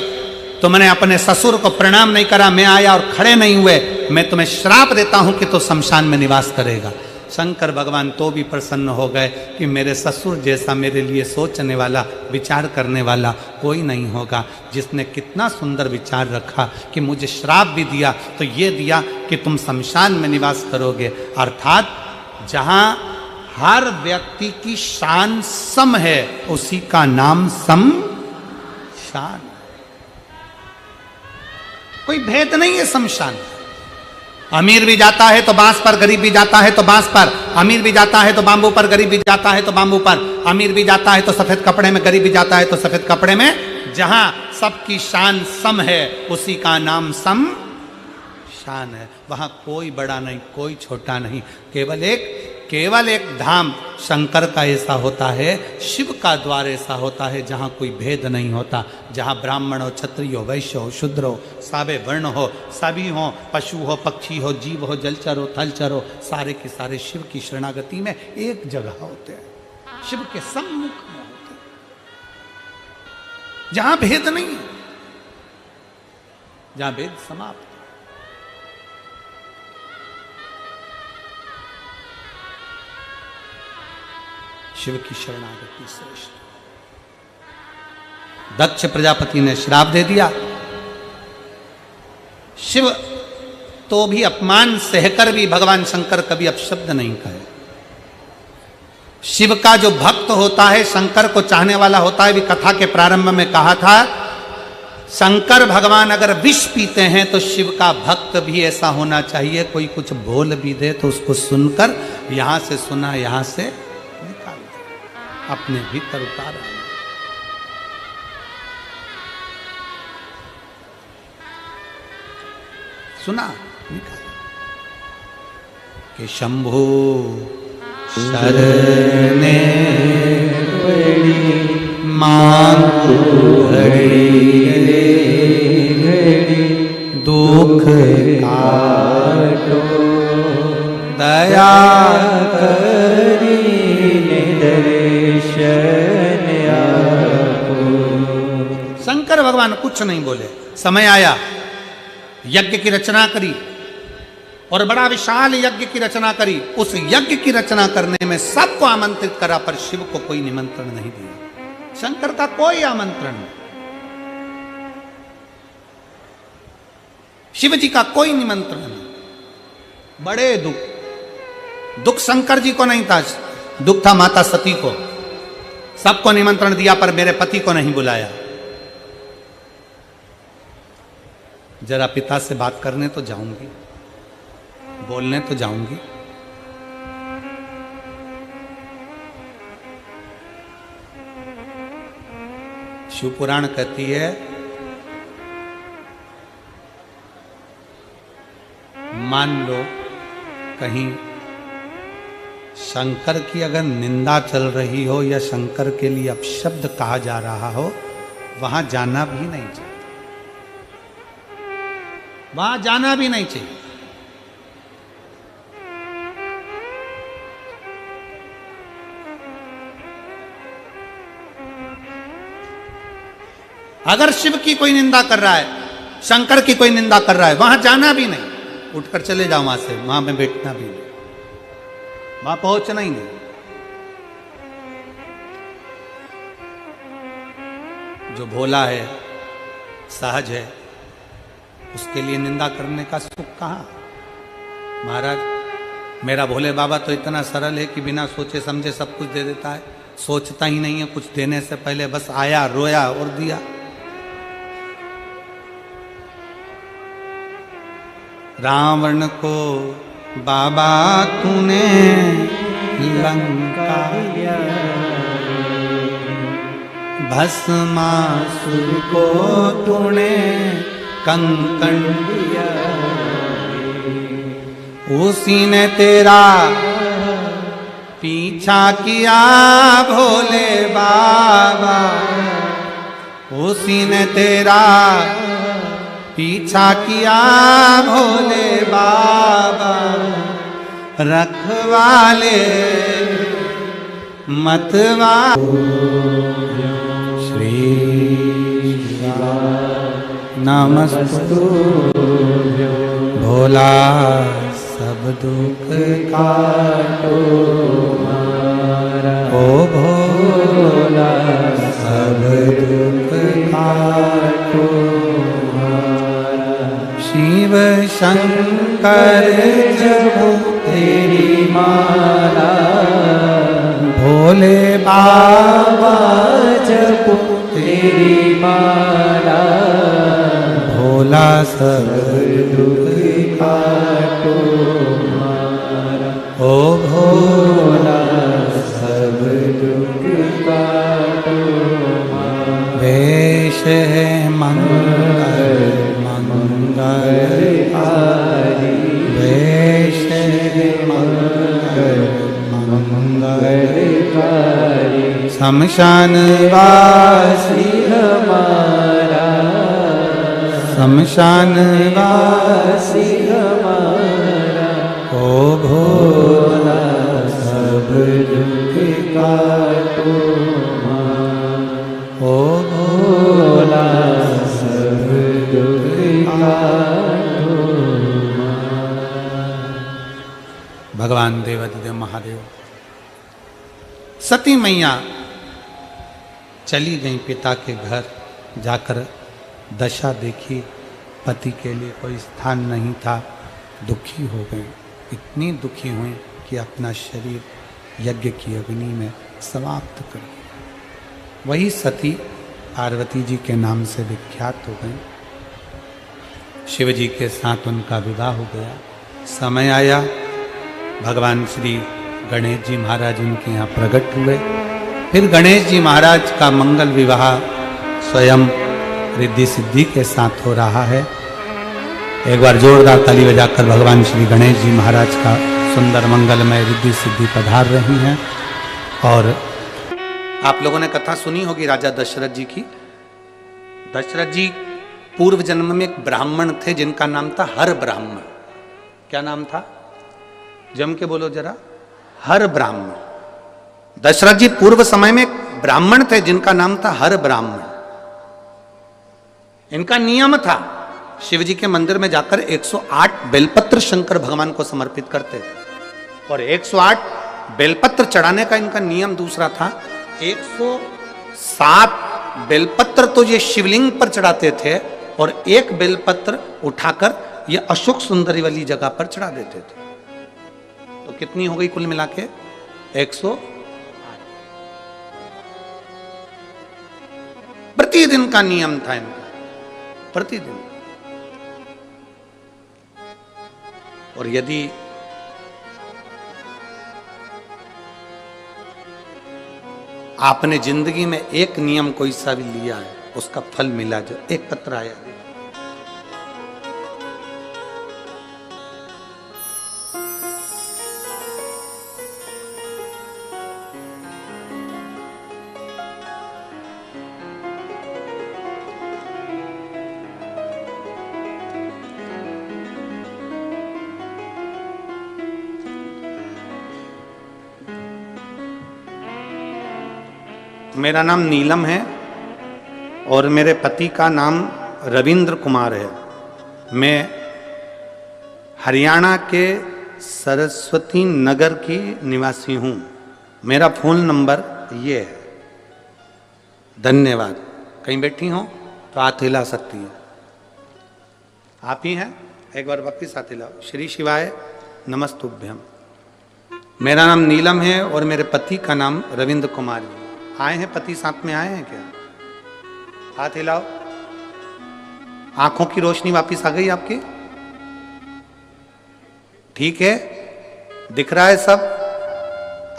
[SPEAKER 1] तुमने अपने ससुर को प्रणाम नहीं करा, मैं आया और खड़े नहीं हुए, मैं तुम्हें श्राप देता हूं कि तो शमशान में निवास करेगा। शंकर भगवान तो भी प्रसन्न हो गए कि मेरे ससुर जैसा मेरे लिए सोचने वाला, विचार करने वाला कोई नहीं होगा, जिसने कितना सुंदर विचार रखा कि मुझे श्राप भी दिया तो ये दिया कि तुम शमशान में निवास करोगे। अर्थात जहां हर व्यक्ति की शान सम है, उसी का नाम शमशान। कोई भेद नहीं है शमशान। अमीर भी जाता है तो बांस पर, गरीब भी जाता है तो बांस पर, अमीर भी जाता है तो बांबू पर, गरीब भी जाता है तो बांबू पर, अमीर भी जाता है तो सफेद कपड़े में, गरीब भी जाता है तो सफेद कपड़े में। जहां सबकी शान सम है, उसी का नाम शमशान है। वहां कोई बड़ा नहीं, कोई छोटा नहीं, केवल एक धाम शंकर का ऐसा होता है, शिव का द्वार ऐसा होता है जहाँ कोई भेद नहीं होता, जहाँ ब्राह्मण हो, क्षत्रिय हो, वैश्य हो, शूद्र हो, साबे वर्ण हो, सभी हो, पशु हो, पक्षी हो, जीव हो, जलचर हो, थलचर हो, सारे के सारे शिव की शरणागति में एक जगह होते हैं, शिव के सम्मुख में होते हैं, जहाँ भेद नहीं है, जहाँ भेद समाप्त। शिव की शरणागति श्रेष्ठ। दक्ष प्रजापति ने श्राप दे दिया, शिव तो भी अपमान सहकर भी भगवान शंकर कभी अपशब्द नहीं कहे। शिव का जो भक्त होता है, शंकर को चाहने वाला होता है, भी कथा के प्रारंभ में कहा था, शंकर भगवान अगर विष पीते हैं तो शिव का भक्त भी ऐसा होना चाहिए, कोई कुछ बोल भी दे तो उसको सुनकर, यहां से सुना यहां से निकाल अपने भीतर उतारा। सुना निकाल कि शंभु शरणे
[SPEAKER 2] बड़ी
[SPEAKER 1] मांगू घड़ी दुख काटो दया
[SPEAKER 2] करीने दर्शन आपो।
[SPEAKER 1] शंकर भगवान कुछ नहीं बोले। समय आया, यज्ञ की रचना करी और बड़ा विशाल यज्ञ की रचना करी। उस यज्ञ की रचना करने में सबको आमंत्रित करा, पर शिव को कोई निमंत्रण नहीं दिया। शंकर का कोई आमंत्रण नहीं। शिव जी का कोई निमंत्रण नहीं। बड़े दुख शंकर जी को नहीं था, दुख था माता सती को। सबको निमंत्रण दिया पर मेरे पति को नहीं बुलाया। जरा पिता से बात करने तो जाऊंगी, बोलने तो जाऊंगी। शिव पुराण कहती है मान लो कहीं शंकर की अगर निंदा चल रही हो या शंकर के लिए अपशब्द कहा जा रहा हो, वहां जाना भी नहीं चाहिए, वहां जाना भी नहीं चाहिए। अगर शिव की कोई निंदा कर रहा है, शंकर की कोई निंदा कर रहा है, वहां जाना भी नहीं, उठकर चले जाओ वहां से, वहां में बैठना भी नहीं, वहां पहुंचना ही नहीं। जो भोला है, सहज है, उसके लिए निंदा करने का सुख कहां। महाराज मेरा भोले बाबा तो इतना सरल है कि बिना सोचे समझे सब कुछ दे देता है, सोचता ही नहीं है कुछ देने से पहले, बस आया रोया और दिया। रावण को बाबा तूने लंका भस्मासुर को तूने कंकण दिया, उसी ने तेरा पीछा किया भोले बाबा, उसी ने तेरा पीछा किया भोले बाबा, रखवाले मतवा। श्री नमस्तु भोला सब दुख काटो ओ भोला सब दुख काटो। शिव शंकर जपो तेरी माला, भोले बाबा जपो तेरी माला, भोला सब दुख काटो हमारा ओ भोला सब दुख काटो हमारा। वेश है मंगल मंगलकारी, वेश है मंगल मंगलकारी, शमशान वासी हमारा, शमशान वासी हमारा ओ भोला सब दुख काटो ओ भोला सब दुख काटो। भगवान देवादिदेव महादेव। सती मैया चली गई पिता के घर, जाकर दशा देखी, पति के लिए कोई स्थान नहीं था, दुखी हो गई। इतनी दुखी हुई कि अपना शरीर यज्ञ की अग्नि में समाप्त कर दिया। वही सती पार्वती जी के नाम से विख्यात हो गई। शिव जी के साथ उनका विवाह हो गया। समय आया, भगवान श्री गणेश जी महाराज उनके यहाँ प्रकट हुए। फिर गणेश जी महाराज का मंगल विवाह स्वयं रिद्धि सिद्धि के साथ हो रहा है। एक बार जोरदार ताली बजाकर भगवान श्री गणेश जी महाराज का सुंदर मंगलमय रिद्धि सिद्धि पधार रही हैं। और आप लोगों ने कथा सुनी होगी राजा दशरथ जी की। दशरथ जी पूर्व जन्म में एक ब्राह्मण थे जिनका नाम था हर ब्राह्मण। क्या नाम था? जम के बोलो जरा। हर ब्राह्मण। दशरथ जी पूर्व समय में एक ब्राह्मण थे जिनका नाम था हर ब्राह्मण। इनका नियम था शिव जी के मंदिर में जाकर 108 बेलपत्र शंकर भगवान को समर्पित करते थे। और 108 बेलपत्र चढ़ाने का इनका नियम दूसरा था। 107 बेलपत्र तो ये शिवलिंग पर चढ़ाते थे और एक बेलपत्र उठाकर ये अशोक सुंदरी वाली जगह पर चढ़ा देते थे। तो कितनी हो गई कुल मिला के? 108। प्रतिदिन का नियम था इनका, प्रतिदिन। और यदि आपने जिंदगी में एक नियम कोई सा भी लिया है, उसका फल मिला, जो एक पत्र आया। मेरा नाम नीलम है और मेरे पति का नाम रविंद्र कुमार है। मैं हरियाणा के सरस्वती नगर की निवासी हूँ। मेरा फ़ोन नंबर ये है। धन्यवाद। कहीं बैठी हो तो हाथ हिला सकती है। आप ही हैं? एक बार वापिस हाथ हिलाओ। श्री शिवाय नमस्तुभ्यम। मेरा नाम नीलम है और मेरे पति का नाम रविंद्र कुमार है। आए हैं पति, साथ में आए हैं क्या? हाथ हिलाओ। आंखों की रोशनी वापस आ गई आपकी? ठीक है, दिख रहा है सब?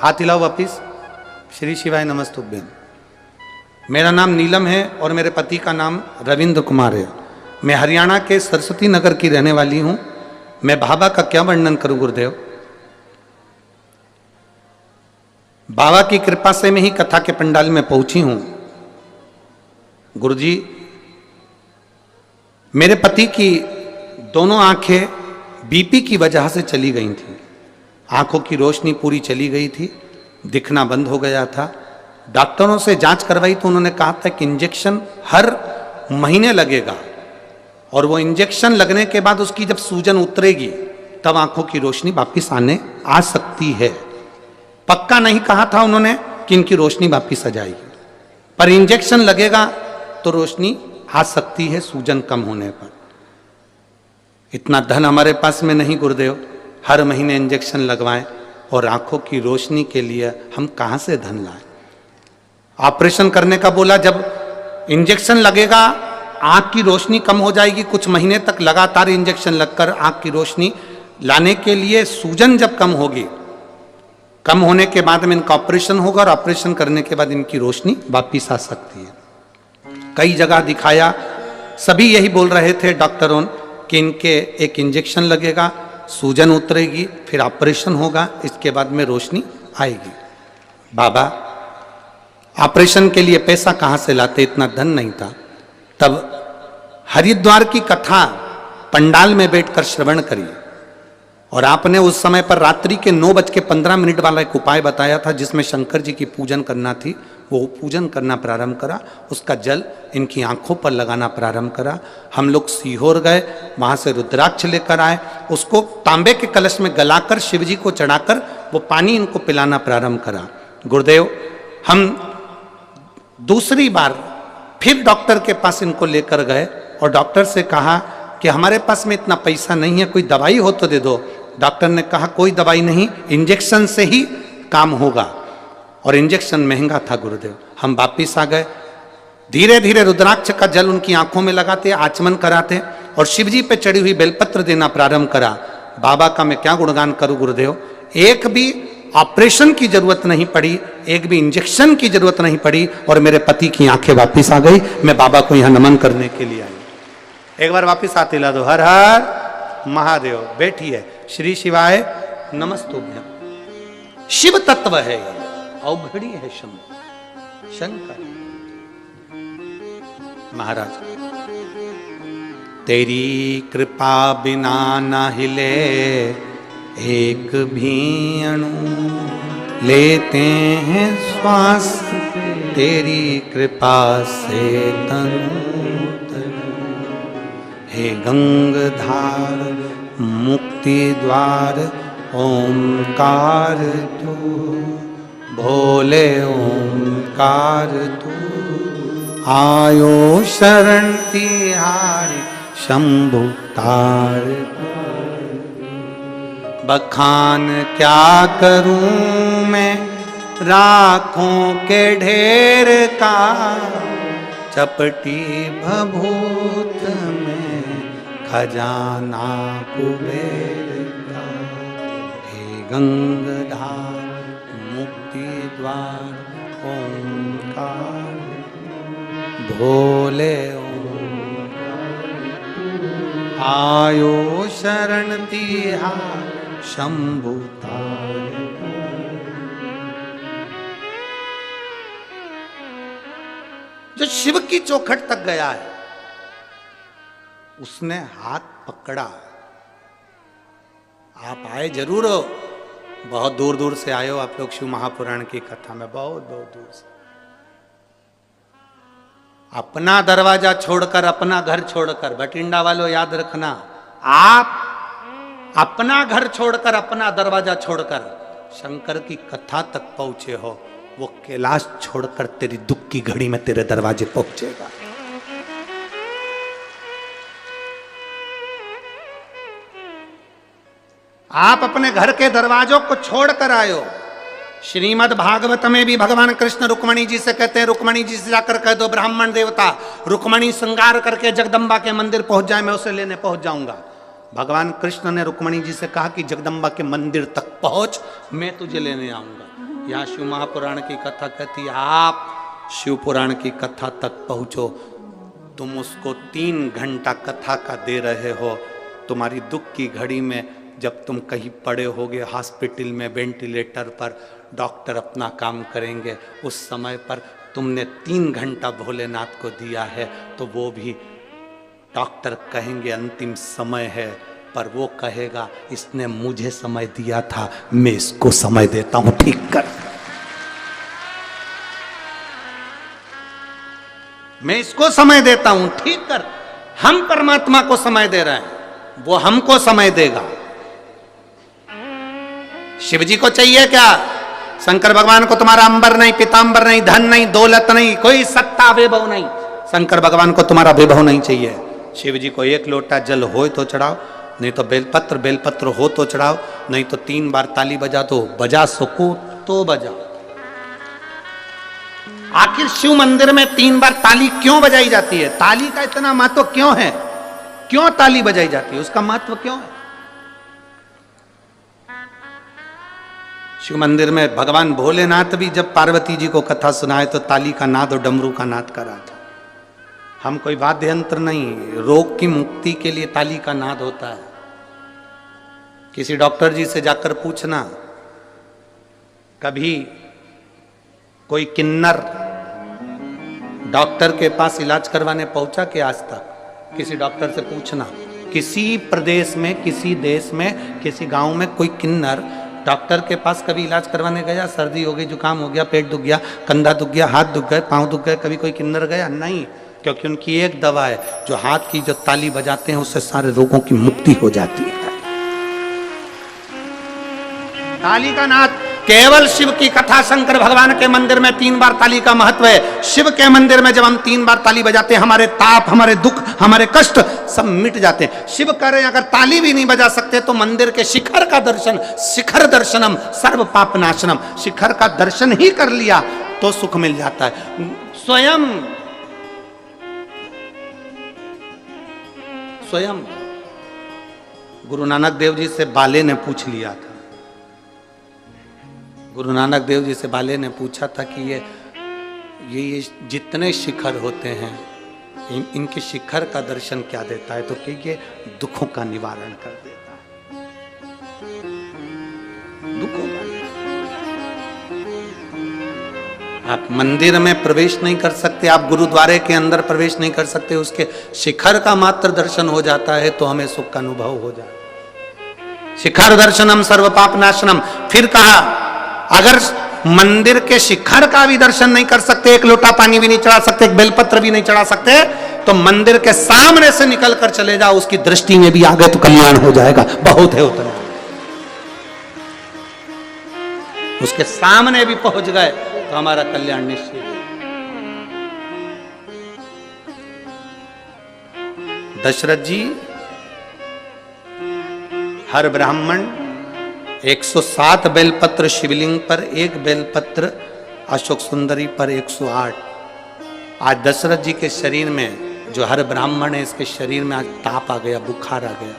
[SPEAKER 1] हाथ हिलाओ वापस। श्री शिवाय नमस्तुभ्यम। मेरा नाम नीलम है और मेरे पति का नाम रविंद्र कुमार है। मैं हरियाणा के सरस्वती नगर की रहने वाली हूं। मैं बाबा का क्या वर्णन करूं गुरुदेव? बाबा की कृपा से मैं ही कथा के पंडाल में पहुंची हूं। गुरुजी, मेरे पति की दोनों आंखें बीपी की वजह से चली गई थी। आंखों की रोशनी पूरी चली गई थी, दिखना बंद हो गया था। डॉक्टरों से जांच करवाई तो उन्होंने कहा था कि इंजेक्शन हर महीने लगेगा और वो इंजेक्शन लगने के बाद उसकी जब सूजन उतरेगी तब आंखों की रोशनी वापिस आने आ सकती है। पक्का नहीं कहा था उन्होंने कि इनकी रोशनी वापिस आ जाएगी, पर इंजेक्शन लगेगा तो रोशनी आ सकती है सूजन कम होने पर। इतना धन हमारे पास में नहीं गुरुदेव, हर महीने इंजेक्शन लगवाएं और आंखों की रोशनी के लिए हम कहां से धन लाएं? ऑपरेशन करने का बोला, जब इंजेक्शन लगेगा आंख की रोशनी कम हो जाएगी। कुछ महीने तक लगातार इंजेक्शन लगकर आंख की रोशनी लाने के लिए सूजन जब कम होगी, कम होने के बाद में इनका ऑपरेशन होगा और ऑपरेशन करने के बाद इनकी रोशनी वापिस आ सकती है। कई जगह दिखाया, सभी यही बोल रहे थे डॉक्टरों कि इनके एक इंजेक्शन लगेगा, सूजन उतरेगी, फिर ऑपरेशन होगा, इसके बाद में रोशनी आएगी। बाबा ऑपरेशन के लिए पैसा कहाँ से लाते? इतना धन नहीं था। तब हरिद्वार की कथा पंडाल में बैठकर श्रवण करिए। और आपने उस समय पर रात्रि के 9:15 वाला एक उपाय बताया था जिसमें शंकर जी की पूजन करना थी। वो पूजन करना प्रारंभ करा, उसका जल इनकी आंखों पर लगाना प्रारंभ करा। हम लोग सीहोर गए, वहाँ से रुद्राक्ष लेकर आए, उसको तांबे के कलश में गलाकर शिव जी को चढ़ाकर वो पानी इनको पिलाना प्रारंभ करा। गुरुदेव, हम दूसरी बार फिर डॉक्टर के पास इनको लेकर गए और डॉक्टर से कहा कि हमारे पास में इतना पैसा नहीं है, कोई दवाई हो तो दे दो। डॉक्टर ने कहा कोई दवाई नहीं, इंजेक्शन से ही काम होगा। और इंजेक्शन महंगा था गुरुदेव। हम वापिस आ गए, धीरे धीरे रुद्राक्ष का जल उनकी आंखों में लगाते, आचमन कराते और शिव जी पे चढ़ी हुई बेलपत्र देना प्रारंभ करा। बाबा का मैं क्या गुणगान करूं गुरुदेव, एक भी ऑपरेशन की जरूरत नहीं पड़ी, एक भी इंजेक्शन की जरूरत नहीं पड़ी और मेरे पति की आंखें वापिस आ गई। मैं बाबा को यहां नमन करने के लिए आई। एक बार वापिस हाथ हिला दो। हर हर महादेव। बैठिए। श्री शिवाय नमस्तुभ्यम। शिव तत्व है ये, अवघड़ी है शंकर महाराज। तेरी कृपा बिना न हिले एक भी अणु, लेते हैं श्वास तेरी कृपा से तनु तनु। हे गंगधार मुक्ति द्वार ओंकार तू, भोले ओंकार तू। आयो शरण तिहारी शंभु तार बखान क्या करूं मैं राखों के ढेर का, चपटी भभूत में खजाना कुबेर का। हे गंगाधार मुक्ति द्वार ओंकार, भोले आयो शरण तिहार शंभु तार। जो शिव की चौखट तक गया है उसने हाथ पकड़ा। आप आए जरूर हो, बहुत दूर दूर से आए हो आप लोग शिव महापुराण की कथा में, बहुत बहुत दूर से। अपना दरवाजा छोड़कर, अपना घर छोड़कर, बठिंडा वालों याद रखना, आप अपना घर छोड़कर, अपना दरवाजा छोड़कर शंकर की कथा तक पहुंचे हो, वो कैलाश छोड़कर तेरी दुख की घड़ी में तेरे दरवाजे पहुंचेगा। आप अपने घर के दरवाजों को छोड़कर आए हो। श्रीमद् भागवत में भी भगवान कृष्ण रुक्मणी जी से कहते हैं, रुक्मणी जी से जाकर कह दो ब्राह्मण देवता रुक्मणी श्रृंगार करके जगदम्बा के मंदिर पहुंच जाए, मैं उसे लेने पहुंच जाऊंगा। भगवान कृष्ण ने रुक्मणी जी से कहा कि जगदम्बा के मंदिर तक पहुंच, मैं तुझे लेने आऊंगा। यहाँ शिव महापुराण की कथा कहती, आप शिव पुराण की कथा तक पहुंचो। तुम उसको 3 घंटा कथा का दे रहे हो। तुम्हारी दुख की घड़ी में जब तुम कहीं पड़े होगे हॉस्पिटल में वेंटिलेटर पर, डॉक्टर अपना काम करेंगे, उस समय पर तुमने 3 घंटा भोलेनाथ को दिया है, तो वो भी डॉक्टर कहेंगे अंतिम समय है, पर वो कहेगा इसने मुझे समय दिया था, मैं इसको समय देता हूं, ठीक कर। मैं इसको समय देता हूं, ठीक कर। हम परमात्मा को समय दे रहे हैं, वो हमको समय देगा। शिव जी को चाहिए क्या? शंकर भगवान को तुम्हारा अंबर नहीं, पीतांबर नहीं, धन नहीं, दौलत नहीं, कोई सत्ता वैभव नहीं। शंकर भगवान को तुम्हारा वैभव नहीं चाहिए। शिव जी को 1 लोटा जल हो तो चढ़ाओ, नहीं तो बेलपत्र हो तो चढ़ाओ, नहीं तो 3 बार ताली बजा दो, बजा सको तो बजाओ। आखिर शिव मंदिर में 3 बार ताली क्यों बजाई जाती है? ताली का इतना महत्व क्यों है? क्यों ताली बजाई जाती है? उसका महत्व क्यों है? शिव मंदिर में भगवान भोलेनाथ भी जब पार्वती जी को कथा सुनाए तो ताली का नाद और डमरू का नाद करा था। हम कोई वाद्य यंत्र नहीं, रोग की मुक्ति के लिए ताली का नाद होता है। किसी डॉक्टर जी से जाकर पूछना, कभी कोई किन्नर डॉक्टर के पास इलाज करवाने पहुंचा कि आज तक? किसी डॉक्टर से पूछना, किसी प्रदेश में, किसी देश में, किसी गांव में कोई किन्नर डॉक्टर के पास कभी इलाज करवाने गया? सर्दी हो गई, जुकाम हो गया, पेट दुख गया, कंधा दुख गया, हाथ दुख गए, पांव दुख गए, कभी कोई किन्नर गया? नहीं, क्योंकि उनकी एक दवा है, जो हाथ की जो ताली बजाते हैं उससे सारे रोगों की मुक्ति हो जाती है। ताली का नाद केवल शिव की कथा, शंकर भगवान के मंदिर में 3 बार ताली का महत्व है। शिव के मंदिर में जब हम 3 बार ताली बजाते हैं, हमारे ताप, हमारे दुख, हमारे कष्ट सब मिट जाते हैं। शिव कह रहे हैं अगर ताली भी नहीं बजा सकते तो मंदिर के शिखर का दर्शन, शिखर दर्शनम सर्व पाप नाशनम, शिखर का दर्शन ही कर लिया तो सुख मिल जाता है। स्वयं गुरु नानक देव जी से बाले ने पूछ लिया था। गुरु नानक देव जी से बाले ने पूछा था कि ये जितने शिखर होते हैं, इनके शिखर का दर्शन क्या देता है? तो कि ये दुखों का निवारण कर देता है। दुखों का, आप मंदिर में प्रवेश नहीं कर सकते, आप गुरुद्वारे के अंदर प्रवेश नहीं कर सकते, उसके शिखर का मात्र दर्शन हो जाता है तो हमें सुख का अनुभव हो जाता है। शिखर दर्शनम सर्व पाप नाशनम। फिर कहा अगर मंदिर के शिखर का भी दर्शन नहीं कर सकते, 1 लोटा पानी भी नहीं चढ़ा सकते, 1 बेलपत्र भी नहीं चढ़ा सकते, तो मंदिर के सामने से निकल कर चले जाओ, उसकी दृष्टि में भी आ गए तो कल्याण हो जाएगा। बहुत है उतना, उसके सामने भी पहुंच गए तो हमारा कल्याण निश्चित है। दशरथ जी हर ब्राह्मण 107 बेलपत्र शिवलिंग पर, एक बेलपत्र अशोक सुंदरी पर 108। आज दशरथ जी के शरीर में, जो हर ब्राह्मण है, इसके शरीर में आज ताप आ गया, बुखार आ गया।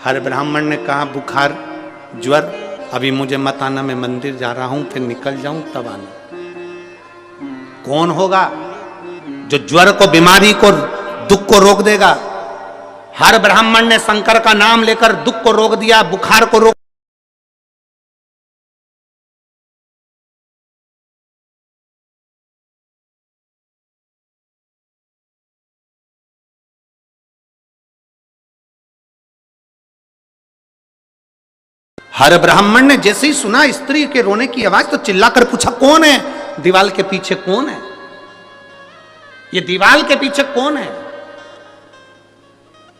[SPEAKER 1] हर ब्राह्मण ने कहा बुखार, ज्वर, अभी मुझे मत आना, मैं मंदिर जा रहा हूं, फिर निकल जाऊं तब आना। कौन होगा जो ज्वर को, बीमारी को, दुख को रोक देगा? हर ब्राह्मण ने शंकर का नाम लेकर दुख को रोक दिया, बुखार को रोक। हर ब्राह्मण ने जैसे ही सुना स्त्री के रोने की आवाज तो चिल्लाकर पूछा कौन है? दीवाल के पीछे कौन है? ये दीवाल के पीछे कौन है?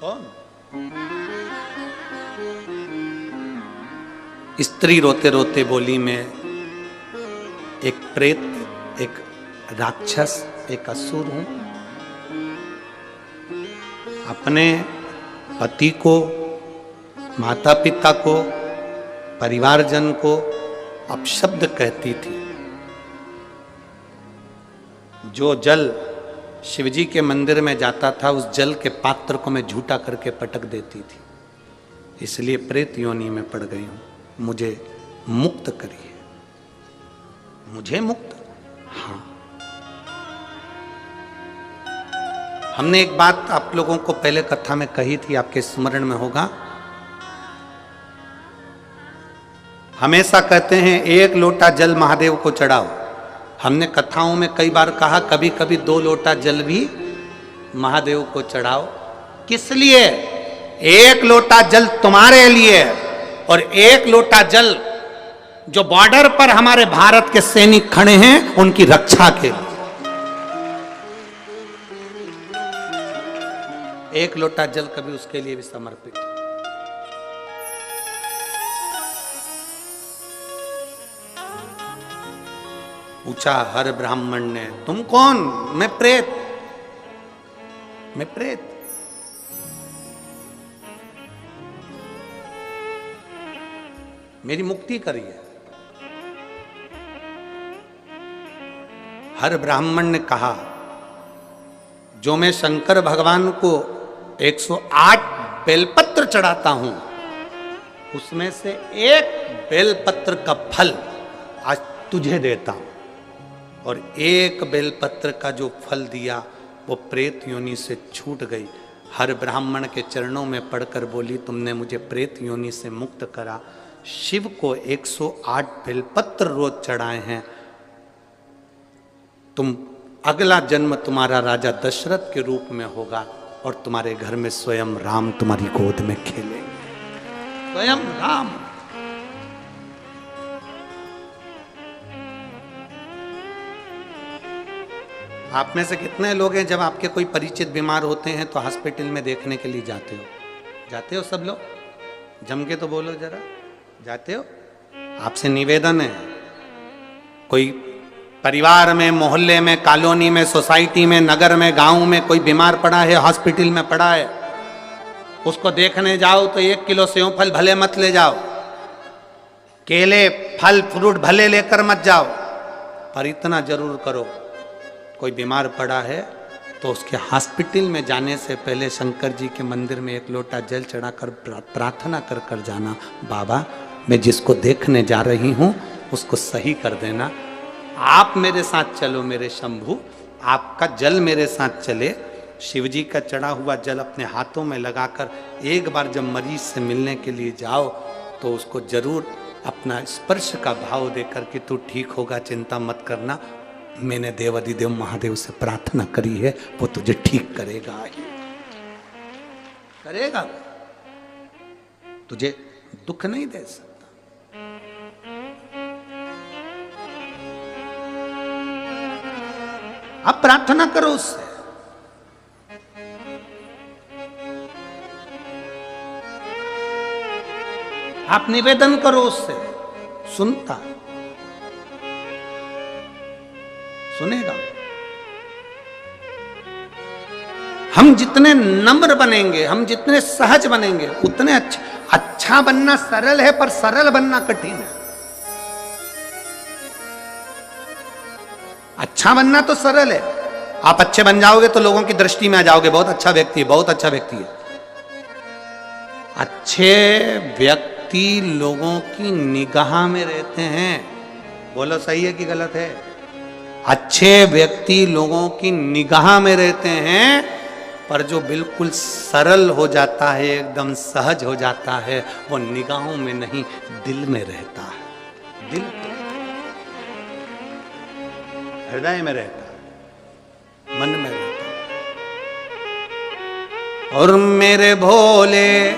[SPEAKER 1] कौन? स्त्री रोते रोते बोली, मैं एक प्रेत, एक राक्षस, एक असुर हूं। अपने पति को, माता पिता को, परिवारजन को अपशब्द कहती थी। जो जल शिवजी के मंदिर में जाता था, उस जल के पात्र को मैं झूठा करके पटक देती थी। इसलिए प्रेत योनि में पड़ गई हूं। मुझे मुक्त करिए, मुझे मुक्त। हाँ, हमने एक बात आप लोगों को पहले कथा में कही थी, आपके स्मरण में होगा। हमेशा कहते हैं एक लोटा जल महादेव को चढ़ाओ। हमने कथाओं में कई बार कहा कभी कभी 2 लोटा जल भी महादेव को चढ़ाओ। किस लिए? एक लोटा जल तुम्हारे लिए और एक लोटा जल जो बॉर्डर पर हमारे भारत के सैनिक खड़े हैं उनकी रक्षा के लिए। एक लोटा जल कभी उसके लिए भी समर्पित। पूछा हर ब्राह्मण ने, तुम कौन? मैं प्रेत, मैं प्रेत। मेरी मुक्ति करिए। हर ब्राह्मण ने कहा, जो मैं शंकर भगवान को 108 बेलपत्र चढ़ाता हूं, उसमें से एक बेलपत्र का फल आज तुझे देता हूं। और एक बेलपत्र का जो फल दिया वो प्रेत योनि से छूट गई। हर ब्राह्मण के चरणों में पड़कर बोली, तुमने मुझे प्रेत योनि से मुक्त करा। शिव को 108 बेलपत्र रोज चढ़ाए हैं। तुम, अगला जन्म तुम्हारा राजा दशरथ के रूप में होगा और तुम्हारे घर में स्वयं राम तुम्हारी गोद में खेलेंगे। स्वयं राम। आप में से कितने लोग हैं जब आपके कोई परिचित बीमार होते हैं तो हॉस्पिटल में देखने के लिए जाते हो? जाते हो सब लोग? जम के तो बोलो जरा, जाते हो? आपसे निवेदन है, कोई परिवार में, मोहल्ले में, कॉलोनी में, सोसाइटी में, नगर में, गांव में कोई बीमार पड़ा है, हॉस्पिटल में पड़ा है, उसको देखने जाओ तो 1 किलो सेव फल भले मत ले जाओ, केले, फल, फ्रूट भले लेकर मत जाओ, पर इतना जरूर करो, कोई बीमार पड़ा है तो उसके हॉस्पिटल में जाने से पहले शंकर जी के मंदिर में 1 लोटा जल चढ़ाकर प्रार्थना कर कर जाना, बाबा मैं जिसको देखने जा रही हूँ उसको सही कर देना। आप मेरे साथ चलो मेरे शंभू, आपका जल मेरे साथ चले। शिवजी का चढ़ा हुआ जल अपने हाथों में लगाकर एक बार जब मरीज से मिलने के लिए जाओ तो उसको जरूर अपना स्पर्श का भाव देकर कि तू ठीक होगा, चिंता मत करना, मैंने देवाधिदेव महादेव से प्रार्थना करी है, वो तुझे ठीक करेगा ही करेगा, तुझे दुख नहीं दे सकता। आप प्रार्थना करो उससे। आप निवेदन करो उससे, सुनता, सुनेगा। हम जितने नम्र बनेंगे, हम जितने सहज बनेंगे, उतने अच्छे। अच्छा बनना सरल है, पर सरल बनना कठिन है। अच्छा बनना तो सरल है, आप अच्छे बन जाओगे तो लोगों की दृष्टि में आ जाओगे, बहुत अच्छा व्यक्ति है, बहुत अच्छा व्यक्ति है। अच्छे व्यक्ति लोगों की निगाह में रहते हैं। बोलो सही है कि गलत है? अच्छे व्यक्ति लोगों की निगाह में रहते हैं, पर जो बिल्कुल सरल हो जाता है, एकदम सहज हो जाता है, वो निगाहों में नहीं, दिल में रहता है। दिल हृदय में रहता है, मन में रहता है। और मेरे भोले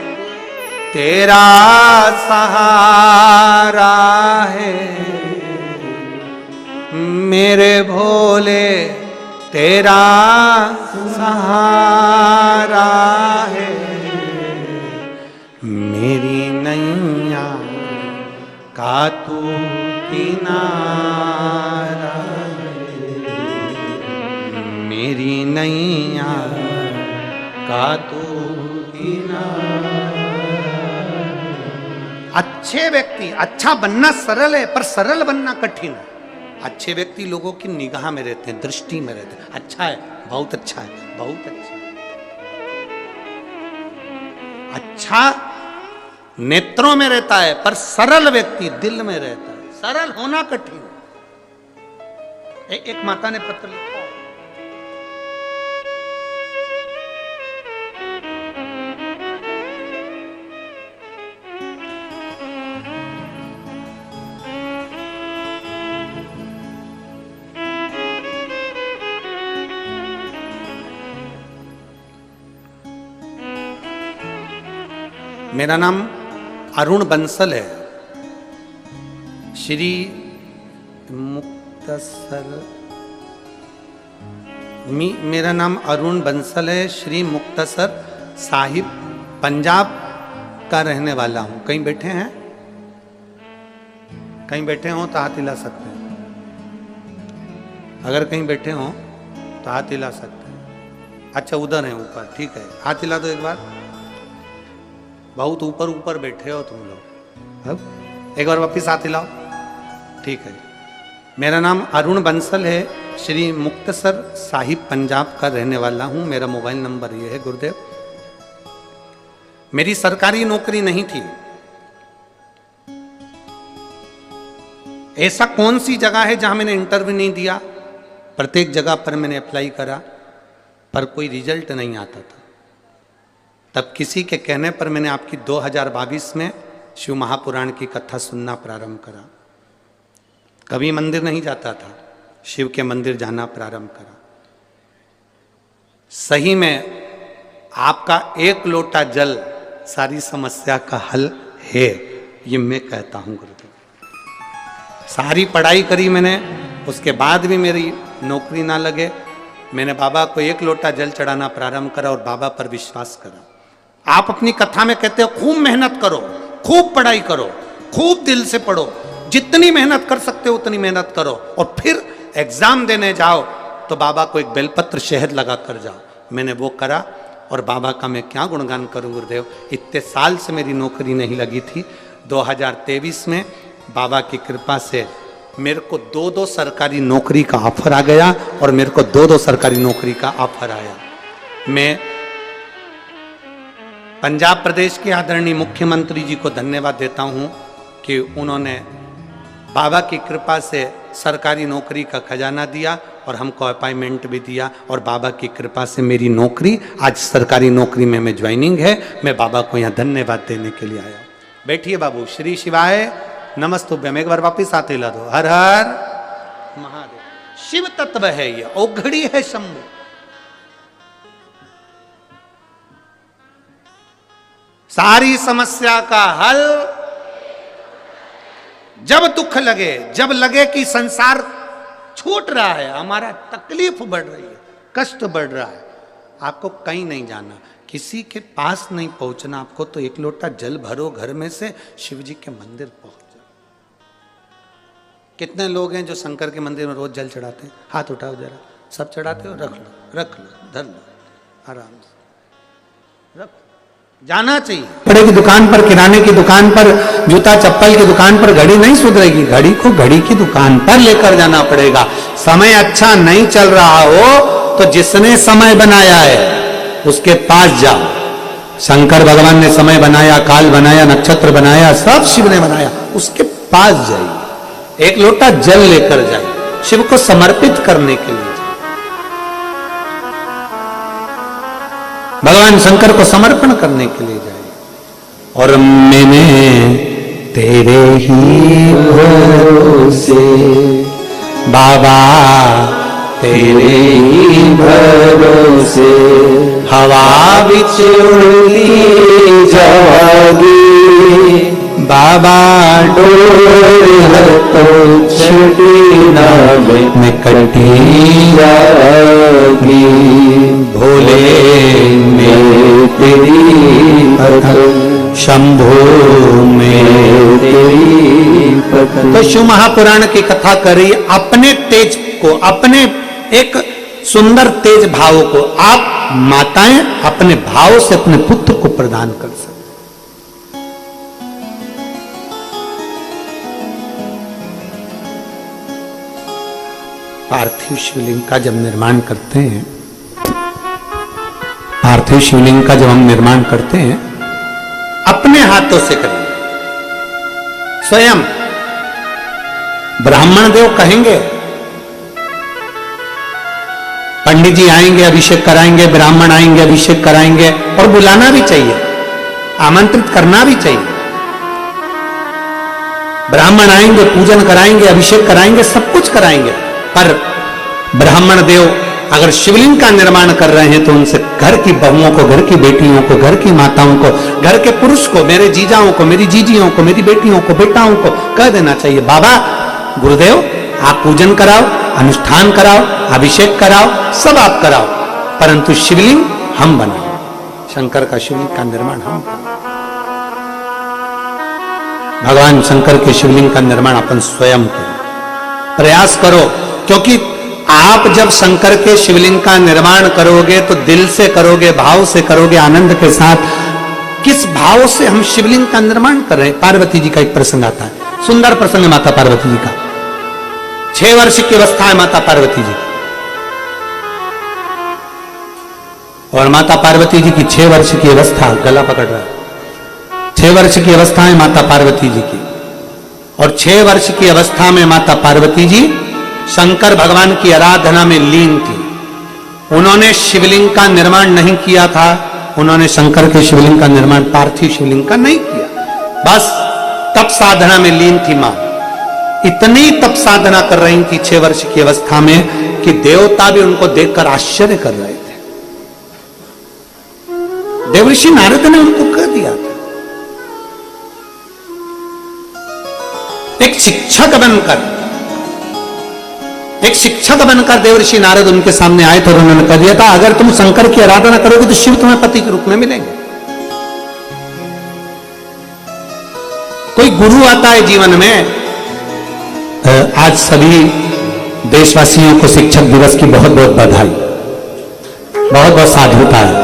[SPEAKER 1] तेरा सहारा है, मेरे भोले तेरा सहारा है, मेरी नैया का तू किनारा, मेरी नैया का तू किनारा। अच्छे व्यक्ति, अच्छा बनना सरल है, पर सरल बनना कठिन है। अच्छे व्यक्ति लोगों की निगाह में रहते हैं, दृष्टि में रहते हैं। अच्छा है, बहुत अच्छा है, बहुत अच्छा। अच्छा नेत्रों में रहता है, पर सरल व्यक्ति दिल में रहता है। सरल होना कठिन है। एक माता ने पत्र लिखा, मेरा नाम अरुण बंसल है, श्री मुक्तसर, मेरा नाम अरुण बंसल है, श्री मुक्तसर साहिब पंजाब का रहने वाला हूं। कहीं बैठे हैं? कहीं बैठे हो तो हाथ हिला सकते हैं। अगर कहीं बैठे हो तो हाथ हिला सकते हैं। अच्छा उधर है ऊपर, ठीक है, हाथ हिला दो एक बार। बहुत ऊपर ऊपर बैठे हो तुम लोग। अब एक बार वापिस हाथ हिलाओ, ठीक है। मेरा नाम अरुण बंसल है, श्री मुक्तसर साहिब पंजाब का रहने वाला हूं। मेरा मोबाइल नंबर ये है गुरुदेव। मेरी सरकारी नौकरी नहीं थी। ऐसा कौन सी जगह है जहां मैंने इंटरव्यू नहीं दिया? प्रत्येक जगह पर मैंने अप्लाई करा, पर कोई रिजल्ट नहीं आता था। तब किसी के कहने पर मैंने आपकी 2022 में शिव महापुराण की कथा सुनना प्रारंभ करा। कभी मंदिर नहीं जाता था, शिव के मंदिर जाना प्रारंभ करा। सही में आपका एक लोटा जल सारी समस्या का हल है, ये मैं कहता हूं गुरुदेव। सारी पढ़ाई करी मैंने, उसके बाद भी मेरी नौकरी ना लगे। मैंने बाबा को एक लोटा जल चढ़ाना प्रारंभ करा और बाबा पर विश्वास करा। आप अपनी कथा में कहते हो खूब मेहनत करो, खूब पढ़ाई करो, खूब दिल से पढ़ो, जितनी मेहनत कर सकते हो उतनी मेहनत करो, और फिर एग्जाम देने जाओ तो बाबा को एक बेलपत्र शहद लगा कर जाओ। मैंने वो करा, और बाबा का मैं क्या गुणगान करूं गुरुदेव। इतने साल से मेरी नौकरी नहीं लगी थी। 2023 में बाबा की कृपा से मेरे को 2 सरकारी नौकरी का ऑफर आ गया, और मेरे को 2 सरकारी नौकरी का ऑफर आया। मैं पंजाब प्रदेश के आदरणीय मुख्यमंत्री जी को धन्यवाद देता हूं कि उन्होंने बाबा की कृपा से सरकारी नौकरी का खजाना दिया और हमको अपॉइंटमेंट भी दिया, और बाबा की कृपा से मेरी नौकरी आज सरकारी नौकरी में मैं ज्वाइनिंग है। मैं बाबा को यहाँ धन्यवाद देने के लिए आया। बैठिए बाबू। श्री शिवाय नमस्तुभ्यम। एक बार वापिस हाथ हिला दो। हर हर महादेव। शिव तत्व है ये, औघड़ी है शंभु। सारी समस्या का हल जब दुख लगे, जब लगे कि संसार छूट रहा है, हमारा तकलीफ बढ़ रही है, कष्ट बढ़ रहा है, आपको कहीं नहीं जाना, किसी के पास नहीं पहुंचना। आपको तो एक लोटा जल भरो घर में से, शिव जी के मंदिर पहुंच जाओ। कितने लोग हैं जो शंकर के मंदिर में रोज जल चढ़ाते हैं? हाथ उठाओ जरा। सब चढ़ाते हो? रख लो, रख लो, धर लो। आराम से रखो, जाना चाहिए। कपड़े की दुकान पर, किराने की दुकान पर, जूता चप्पल की दुकान पर घड़ी नहीं सुधरेगी, घड़ी को घड़ी की दुकान पर लेकर जाना पड़ेगा। समय अच्छा नहीं चल रहा हो तो जिसने समय बनाया है उसके पास जाओ। शंकर भगवान ने समय बनाया, काल बनाया, नक्षत्र बनाया, सब शिव ने बनाया, उसके पास जाइए, एक लोटा जल लेकर जाइए, शिव को समर्पित करने के लिए। भगवान शंकर को समर्पण करने के लिए जाए। और मैंने तेरे ही भरोसे बाबा, तेरे ही भरोसे हवा बिच उड़ती जागी बाबा, डोर तो छड़ी ना में कटी जागी भोले में तेरी पकड़, शंभो में तेरी पकड़। तो शिव महापुराण की कथा करी, अपने तेज को, अपने एक सुंदर तेज भाव को आप माताएं अपने भाव से अपने पुत्र को प्रदान कर सकते। पार्थिव शिवलिंग का जब निर्माण करते हैं, पार्थिव शिवलिंग का जब हम निर्माण करते हैं अपने हाथों से करें, स्वयं ब्राह्मण देव कहेंगे, पंडित जी आएंगे अभिषेक कराएंगे, ब्राह्मण आएंगे अभिषेक कराएंगे, और बुलाना भी चाहिए, आमंत्रित करना भी चाहिए। ब्राह्मण आएंगे, पूजन कराएंगे, अभिषेक कराएंगे, सब कुछ कराएंगे। पर ब्राह्मण देव अगर शिवलिंग का निर्माण कर रहे हैं तो उनसे घर की बहुओं को, घर की बेटियों को, घर की माताओं को, घर के पुरुष को, मेरे जीजाओं को, मेरी जीजियों को, मेरी बेटियों को, बेटाओं को कह देना चाहिए, बाबा गुरुदेव आप पूजन कराओ, अनुष्ठान कराओ, अभिषेक कराओ, सब आप कराओ, परंतु शिवलिंग हम बनाओ, शंकर का शिवलिंग का निर्माण हम करें। भगवान शंकर के शिवलिंग का निर्माण अपन स्वयं करें, प्रयास करो, क्योंकि आप जब शंकर के शिवलिंग का निर्माण करोगे तो दिल से करोगे, भाव से करोगे, आनंद के साथ। किस भाव से हम शिवलिंग का निर्माण कर रहे हैं? पार्वती जी का एक प्रसंग आता है, सुंदर प्रसंग है माता पार्वती जी का। 6 वर्ष की अवस्था है माता पार्वती जी की, और माता पार्वती जी की 6 वर्ष की अवस्था, गला पकड़ रहा है, 6 वर्ष की अवस्था है माता पार्वती जी की। और 6 वर्ष की अवस्था में माता पार्वती जी शंकर भगवान की आराधना में लीन थी। उन्होंने शिवलिंग का निर्माण नहीं किया था, उन्होंने शंकर के शिवलिंग का निर्माण, पार्थिव शिवलिंग का नहीं किया, बस तप साधना में लीन थी मां। इतनी तप साधना कर रही थी 6 वर्ष की अवस्था में कि देवता भी उनको देखकर आश्चर्य कर रहे थे। देवर्षि नारद ने उनको कह दिया था, एक शिक्षक बनकर देवर्षि नारद उनके सामने आए थे और उन्होंने कह दिया था, अगर तुम शंकर की आराधना करोगे तो शिव तुम्हें पति के रूप में मिलेंगे। कोई गुरु आता है जीवन में। आज सभी देशवासियों को शिक्षक दिवस की बहुत बहुत बधाई, बहुत बहुत साधुता है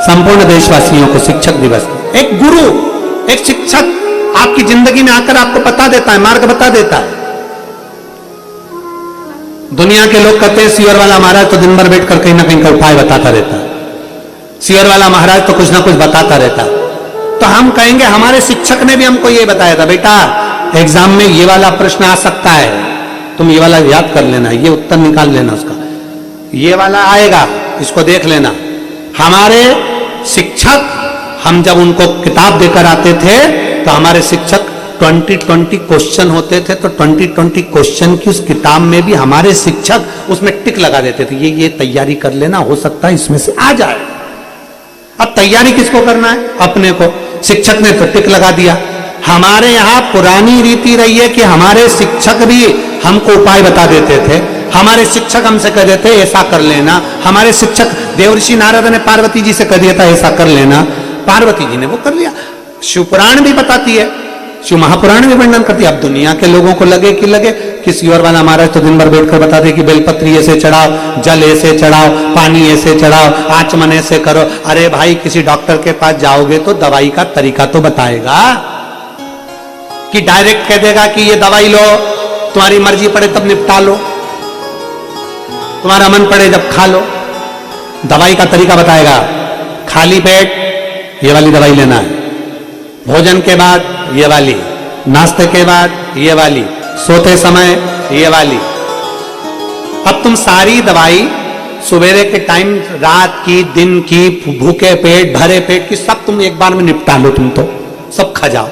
[SPEAKER 1] संपूर्ण देशवासियों को शिक्षक दिवस की। एक गुरु, एक शिक्षक आपकी जिंदगी में आकर आपको बता देता है, मार्ग बता देता है। दुनिया के लोग कहते हैं सीवर वाला महाराज तो दिन भर बैठकर कहीं ना कहीं का उपाय बताता रहता है, सीवर वाला महाराज तो कुछ ना कुछ बताता रहता है। तो हम कहेंगे हमारे शिक्षक ने भी हमको ये बताया था, बेटा एग्जाम में ये वाला प्रश्न आ सकता है, तुम ये वाला याद कर लेना, ये उत्तर निकाल लेना उसका, ये वाला आएगा, इसको देख लेना। हमारे शिक्षक, हम जब उनको किताब देकर आते थे तो हमारे शिक्षक 20-20 क्वेश्चन होते थे, तो 20-20 क्वेश्चन की उस किताब में भी हमारे शिक्षक उसमें टिक लगा देते थे, ये तैयारी कर लेना, हो सकता है इसमें से आ जाए। अब तैयारी किसको करना है? अपने को। शिक्षक ने तो टिक लगा दिया। हमारे यहाँ पुरानी रीति रही है कि हमारे शिक्षक भी हमको उपाय बता देते थे, हमारे शिक्षक हमसे कह देते ऐसा कर लेना। हमारे शिक्षक देवर्षि नारद ने पार्वती जी से कह दिया था ऐसा कर लेना, पार्वती जी ने वो कर लिया। शिवपुराण भी बताती है शिव महापुराण में वर्णन करती है। अब दुनिया के लोगों को लगे किसी और वाला महाराज तो दिन भर बैठकर बताते कि बेलपत्री ऐसे चढ़ाओ, जल ऐसे चढ़ाओ, पानी ऐसे चढ़ाओ, आचमन ऐसे करो। अरे भाई, किसी डॉक्टर के पास जाओगे तो दवाई का तरीका तो बताएगा, कि डायरेक्ट कह देगा कि ये दवाई लो, तुम्हारी मर्जी पड़े तब निपटा लो, तुम्हारा मन पड़े जब खा लो। दवाई का तरीका बताएगा। खाली पेट ये वाली दवाई लेना है, भोजन के बाद ये वाली, नाश्ते के बाद ये वाली, सोते समय ये वाली। अब तुम सारी दवाई सवेरे के टाइम, रात की, दिन की, भूखे पेट, भरे पेट की, सब तुम एक बार में निपटा लो। तुम तो सब खा जाओ,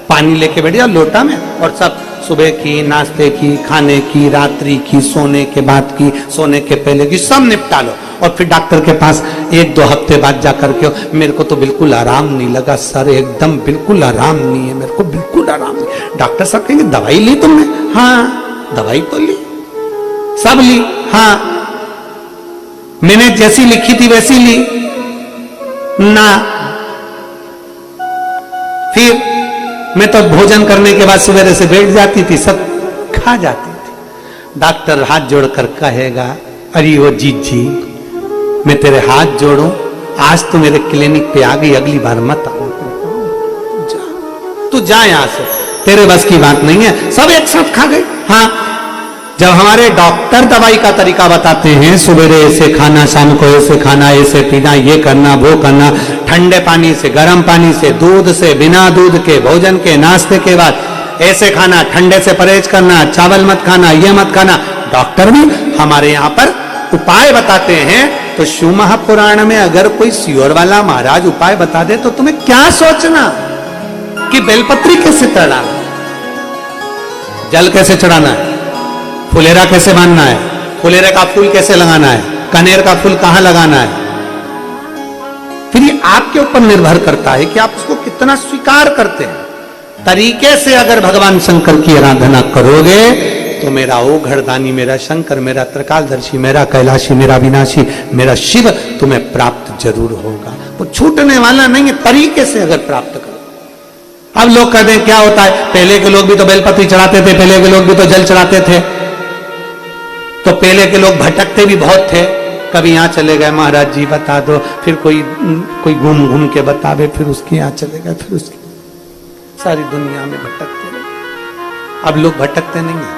[SPEAKER 1] पानी लेके बैठ जाओ लोटा में, और सब सुबह की, नाश्ते की, खाने की, रात्रि की, सोने के बाद की, सोने के पहले की, सब निपटा लो। और फिर डॉक्टर के पास 1-2 हफ्ते बाद जाकर के, मेरे को तो बिल्कुल आराम नहीं लगा सर, एकदम बिल्कुल आराम नहीं है, मेरे को बिल्कुल आराम नहीं। डॉक्टर साहब कहेंगे दवाई ली तुमने? हाँ दवाई तो ली, सब ली। हाँ मैंने जैसी लिखी थी वैसी ली ना। फिर मैं तो भोजन करने के बाद सवेरे से बैठ जाती थी, सब खा जाती थी। डॉक्टर हाथ जोड़कर कहेगा, अरे वो जी मैं तेरे हाथ जोड़ूं, आज तो मेरे क्लिनिक पे आ गई, अगली बार मत आ। तू जा यहां से, तेरे बस की बात नहीं है। सब एक साथ खा गए। हाँ, जब हमारे डॉक्टर दवाई का तरीका बताते हैं, सवेरे ऐसे खाना, शाम को ऐसे खाना, ऐसे पीना, ये करना, वो करना, ठंडे पानी से, गर्म पानी से, दूध से, बिना दूध के, भोजन के, नाश्ते के बाद ऐसे खाना, ठंडे से परहेज करना, चावल मत खाना, ये मत खाना, डॉक्टर भी हमारे यहाँ पर उपाय बताते हैं। तो शिव महापुराण में अगर कोई सियोर वाला महाराज उपाय बता दे तो तुम्हें क्या सोचना कि बेलपत्री कैसे चढ़ाना, जल कैसे चढ़ाना है, फुलेरा कैसे बांधना है, फुलेरे का फूल कैसे लगाना है, कनेर का फूल कहां लगाना है। फिर ये आपके ऊपर निर्भर करता है कि आप उसको कितना स्वीकार करते हैं। तरीके से अगर भगवान शंकर की आराधना करोगे तो मेरा ओ घरदानी, मेरा शंकर, मेरा त्रिकालदर्शी, मेरा कैलाशी, मेरा विनाशी, मेरा शिव तुम्हें प्राप्त जरूर होगा। वो छूटने वाला नहीं है, तरीके से अगर प्राप्त करो। अब लोग कहते हैं क्या होता है, पहले के लोग भी तो बेलपत्री चढ़ाते थे, पहले के लोग भी तो जल चढ़ाते थे, तो पहले के लोग भटकते भी बहुत थे। कभी यहाँ चले गए, महाराज जी बता दो, फिर कोई घूम घूम के बतावे, फिर उसके यहाँ चले गए, फिर उसकी सारी दुनिया में भटकते रहे। अब लोग भटकते नहीं है।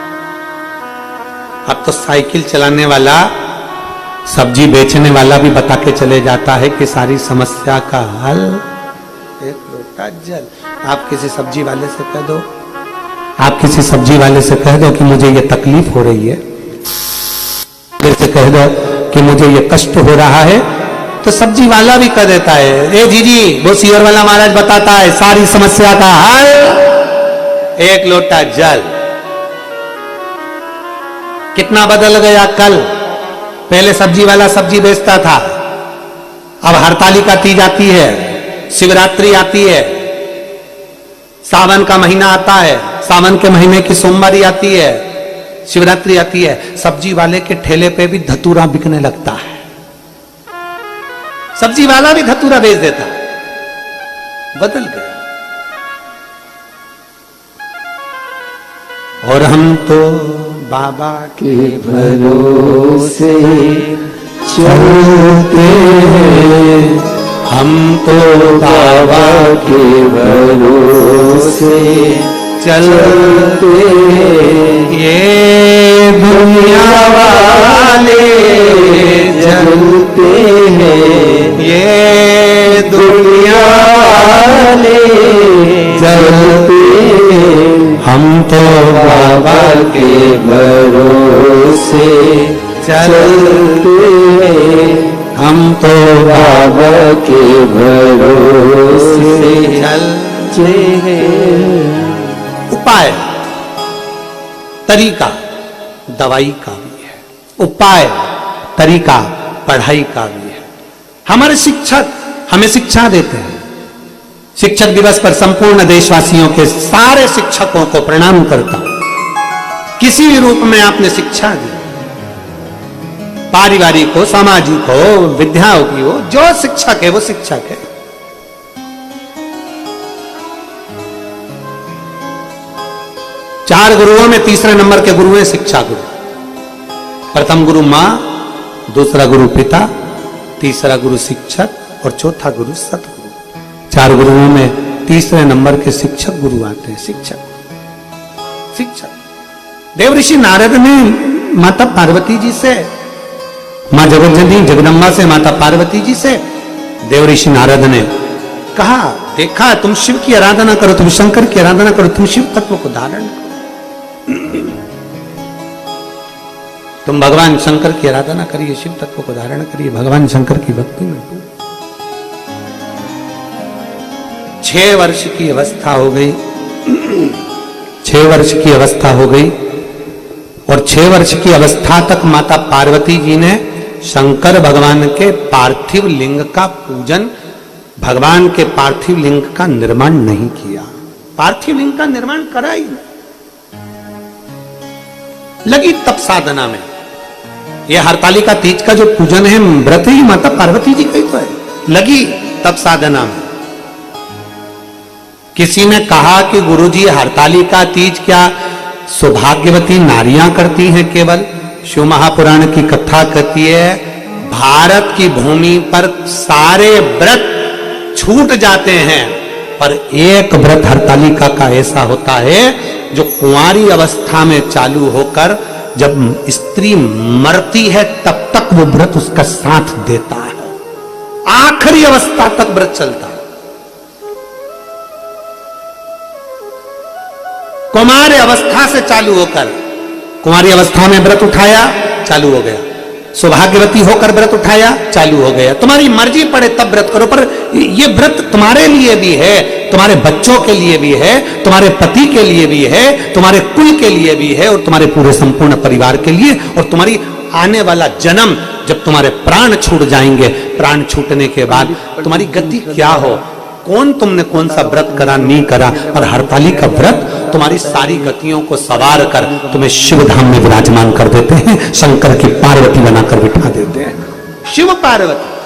[SPEAKER 1] अब तो साइकिल चलाने वाला, सब्जी बेचने वाला भी बता के चले जाता है कि सारी समस्या का हल एक लोटा जल। आप किसी सब्जी वाले से कह दो, आप किसी सब्जी वाले से कह दो कि मुझे ये तकलीफ हो रही है, से कह दो कि मुझे ये कष्ट हो रहा है, तो सब्जी वाला भी कह देता है, ए जी वो सियोर वाला महाराज बताता है सारी समस्या का हल एक लोटा जल। कितना बदल गया कल। पहले सब्जी वाला सब्जी बेचता था, अब हरतालिका तीज आती है, शिवरात्रि आती है, सावन का महीना आता है, सावन के महीने की सोमवारी आती है, शिवरात्रि आती है, सब्जी वाले के ठेले पे भी धतूरा बिकने लगता है। सब्जी वाला भी धतूरा बेच देता है। बदल गया। और हम तो बाबा
[SPEAKER 2] के भरोसे चलते हैं,
[SPEAKER 1] हम तो
[SPEAKER 2] बाबा के भरोसे
[SPEAKER 1] चलते
[SPEAKER 2] हैं।
[SPEAKER 1] ये दुनिया वाले
[SPEAKER 2] जलते हैं,
[SPEAKER 1] ये दुनिया
[SPEAKER 2] वाले जलते हैं।
[SPEAKER 1] हम तो
[SPEAKER 2] बाबा के भरोसे चलते हैं,
[SPEAKER 1] हम तो
[SPEAKER 2] बाबा के भरोसे चलते हैं।
[SPEAKER 1] उपाय तरीका दवाई का भी है, उपाय तरीका पढ़ाई का भी है। हमारे शिक्षक हमें शिक्षा देते हैं। शिक्षक दिवस पर संपूर्ण देशवासियों के सारे शिक्षकों को प्रणाम करता हूं। किसी भी रूप में आपने शिक्षा दी, पारिवारिक हो, सामाजिक हो, विद्याओं की हो, जो शिक्षक है वो शिक्षक है। 4 गुरुओं में तीसरे नंबर के गुरु है शिक्षा गुरु। प्रथम गुरु मां, दूसरा गुरु पिता, तीसरा गुरु शिक्षक और चौथा गुरु सतगुरु। 4 गुरुओं में तीसरे नंबर के शिक्षक गुरु आते हैं। शिक्षक देव ऋषि नारद ने माता पार्वती जी से, मां जगतजननी जगदम्बा से, माता पार्वती जी से देव ऋषि नारद ने कहा, देखा तुम शिव की आराधना करो, तुम शंकर की आराधना करो, तुम शिव तत्व को धारण करो, तुम भगवान शंकर की आराधना करिए, शिव तत्व को धारण करिए, भगवान शंकर की भक्ति में। 6 वर्ष की अवस्था हो गई, 6 वर्ष की अवस्था हो गई और 6 वर्ष की अवस्था तक माता पार्वती जी ने शंकर भगवान के पार्थिव लिंग का पूजन, भगवान के पार्थिव लिंग का निर्माण नहीं किया। पार्थिव लिंग का निर्माण करा ही नहीं। लगी तप साधना में। यह हरतालिका तीज का जो पूजन है, व्रत ही माता पार्वती जी का ही तो है। लगी तप साधना में। किसी ने कहा कि गुरुजी हरतालिका तीज क्या सौभाग्यवती नारियां करती हैं केवल? शिव महापुराण की कथा कहती है, भारत की भूमि पर सारे व्रत छूट जाते हैं, पर एक व्रत हरतालिका का ऐसा होता है जो कुंवारी अवस्था में चालू होकर जब स्त्री मरती है तब तक वो व्रत उसका साथ देता है। आखिरी अवस्था तक व्रत चलता है। कुमार अवस्था से चालू होकर, कुमारी अवस्था में व्रत उठाया, चालू हो गया। सौभाग्यवती होकर व्रत उठाया, चालू हो गया। तुम्हारी मर्जी पड़े तब व्रत करो, पर ये व्रत तुम्हारे लिए भी है, तुम्हारे बच्चों के लिए भी है, तुम्हारे पति के लिए भी है, तुम्हारे कुल के लिए भी है और तुम्हारे पूरे संपूर्ण परिवार के लिए, और तुम्हारी आने वाला जन्म जब तुम्हारे प्राण छूट जाएंगे, प्राण छूटने के बाद तुम्हारी गति क्या हो, कौन तुमने कौन सा व्रत करा नहीं करा, और हरतालिका व्रत तुम्हारी सारी गतियों को सवार कर तुम्हें शिव धाम में विराजमान कर देते हैं, शंकर की पार्वती बनाकर बिठा देते हैं। शिव पार्वती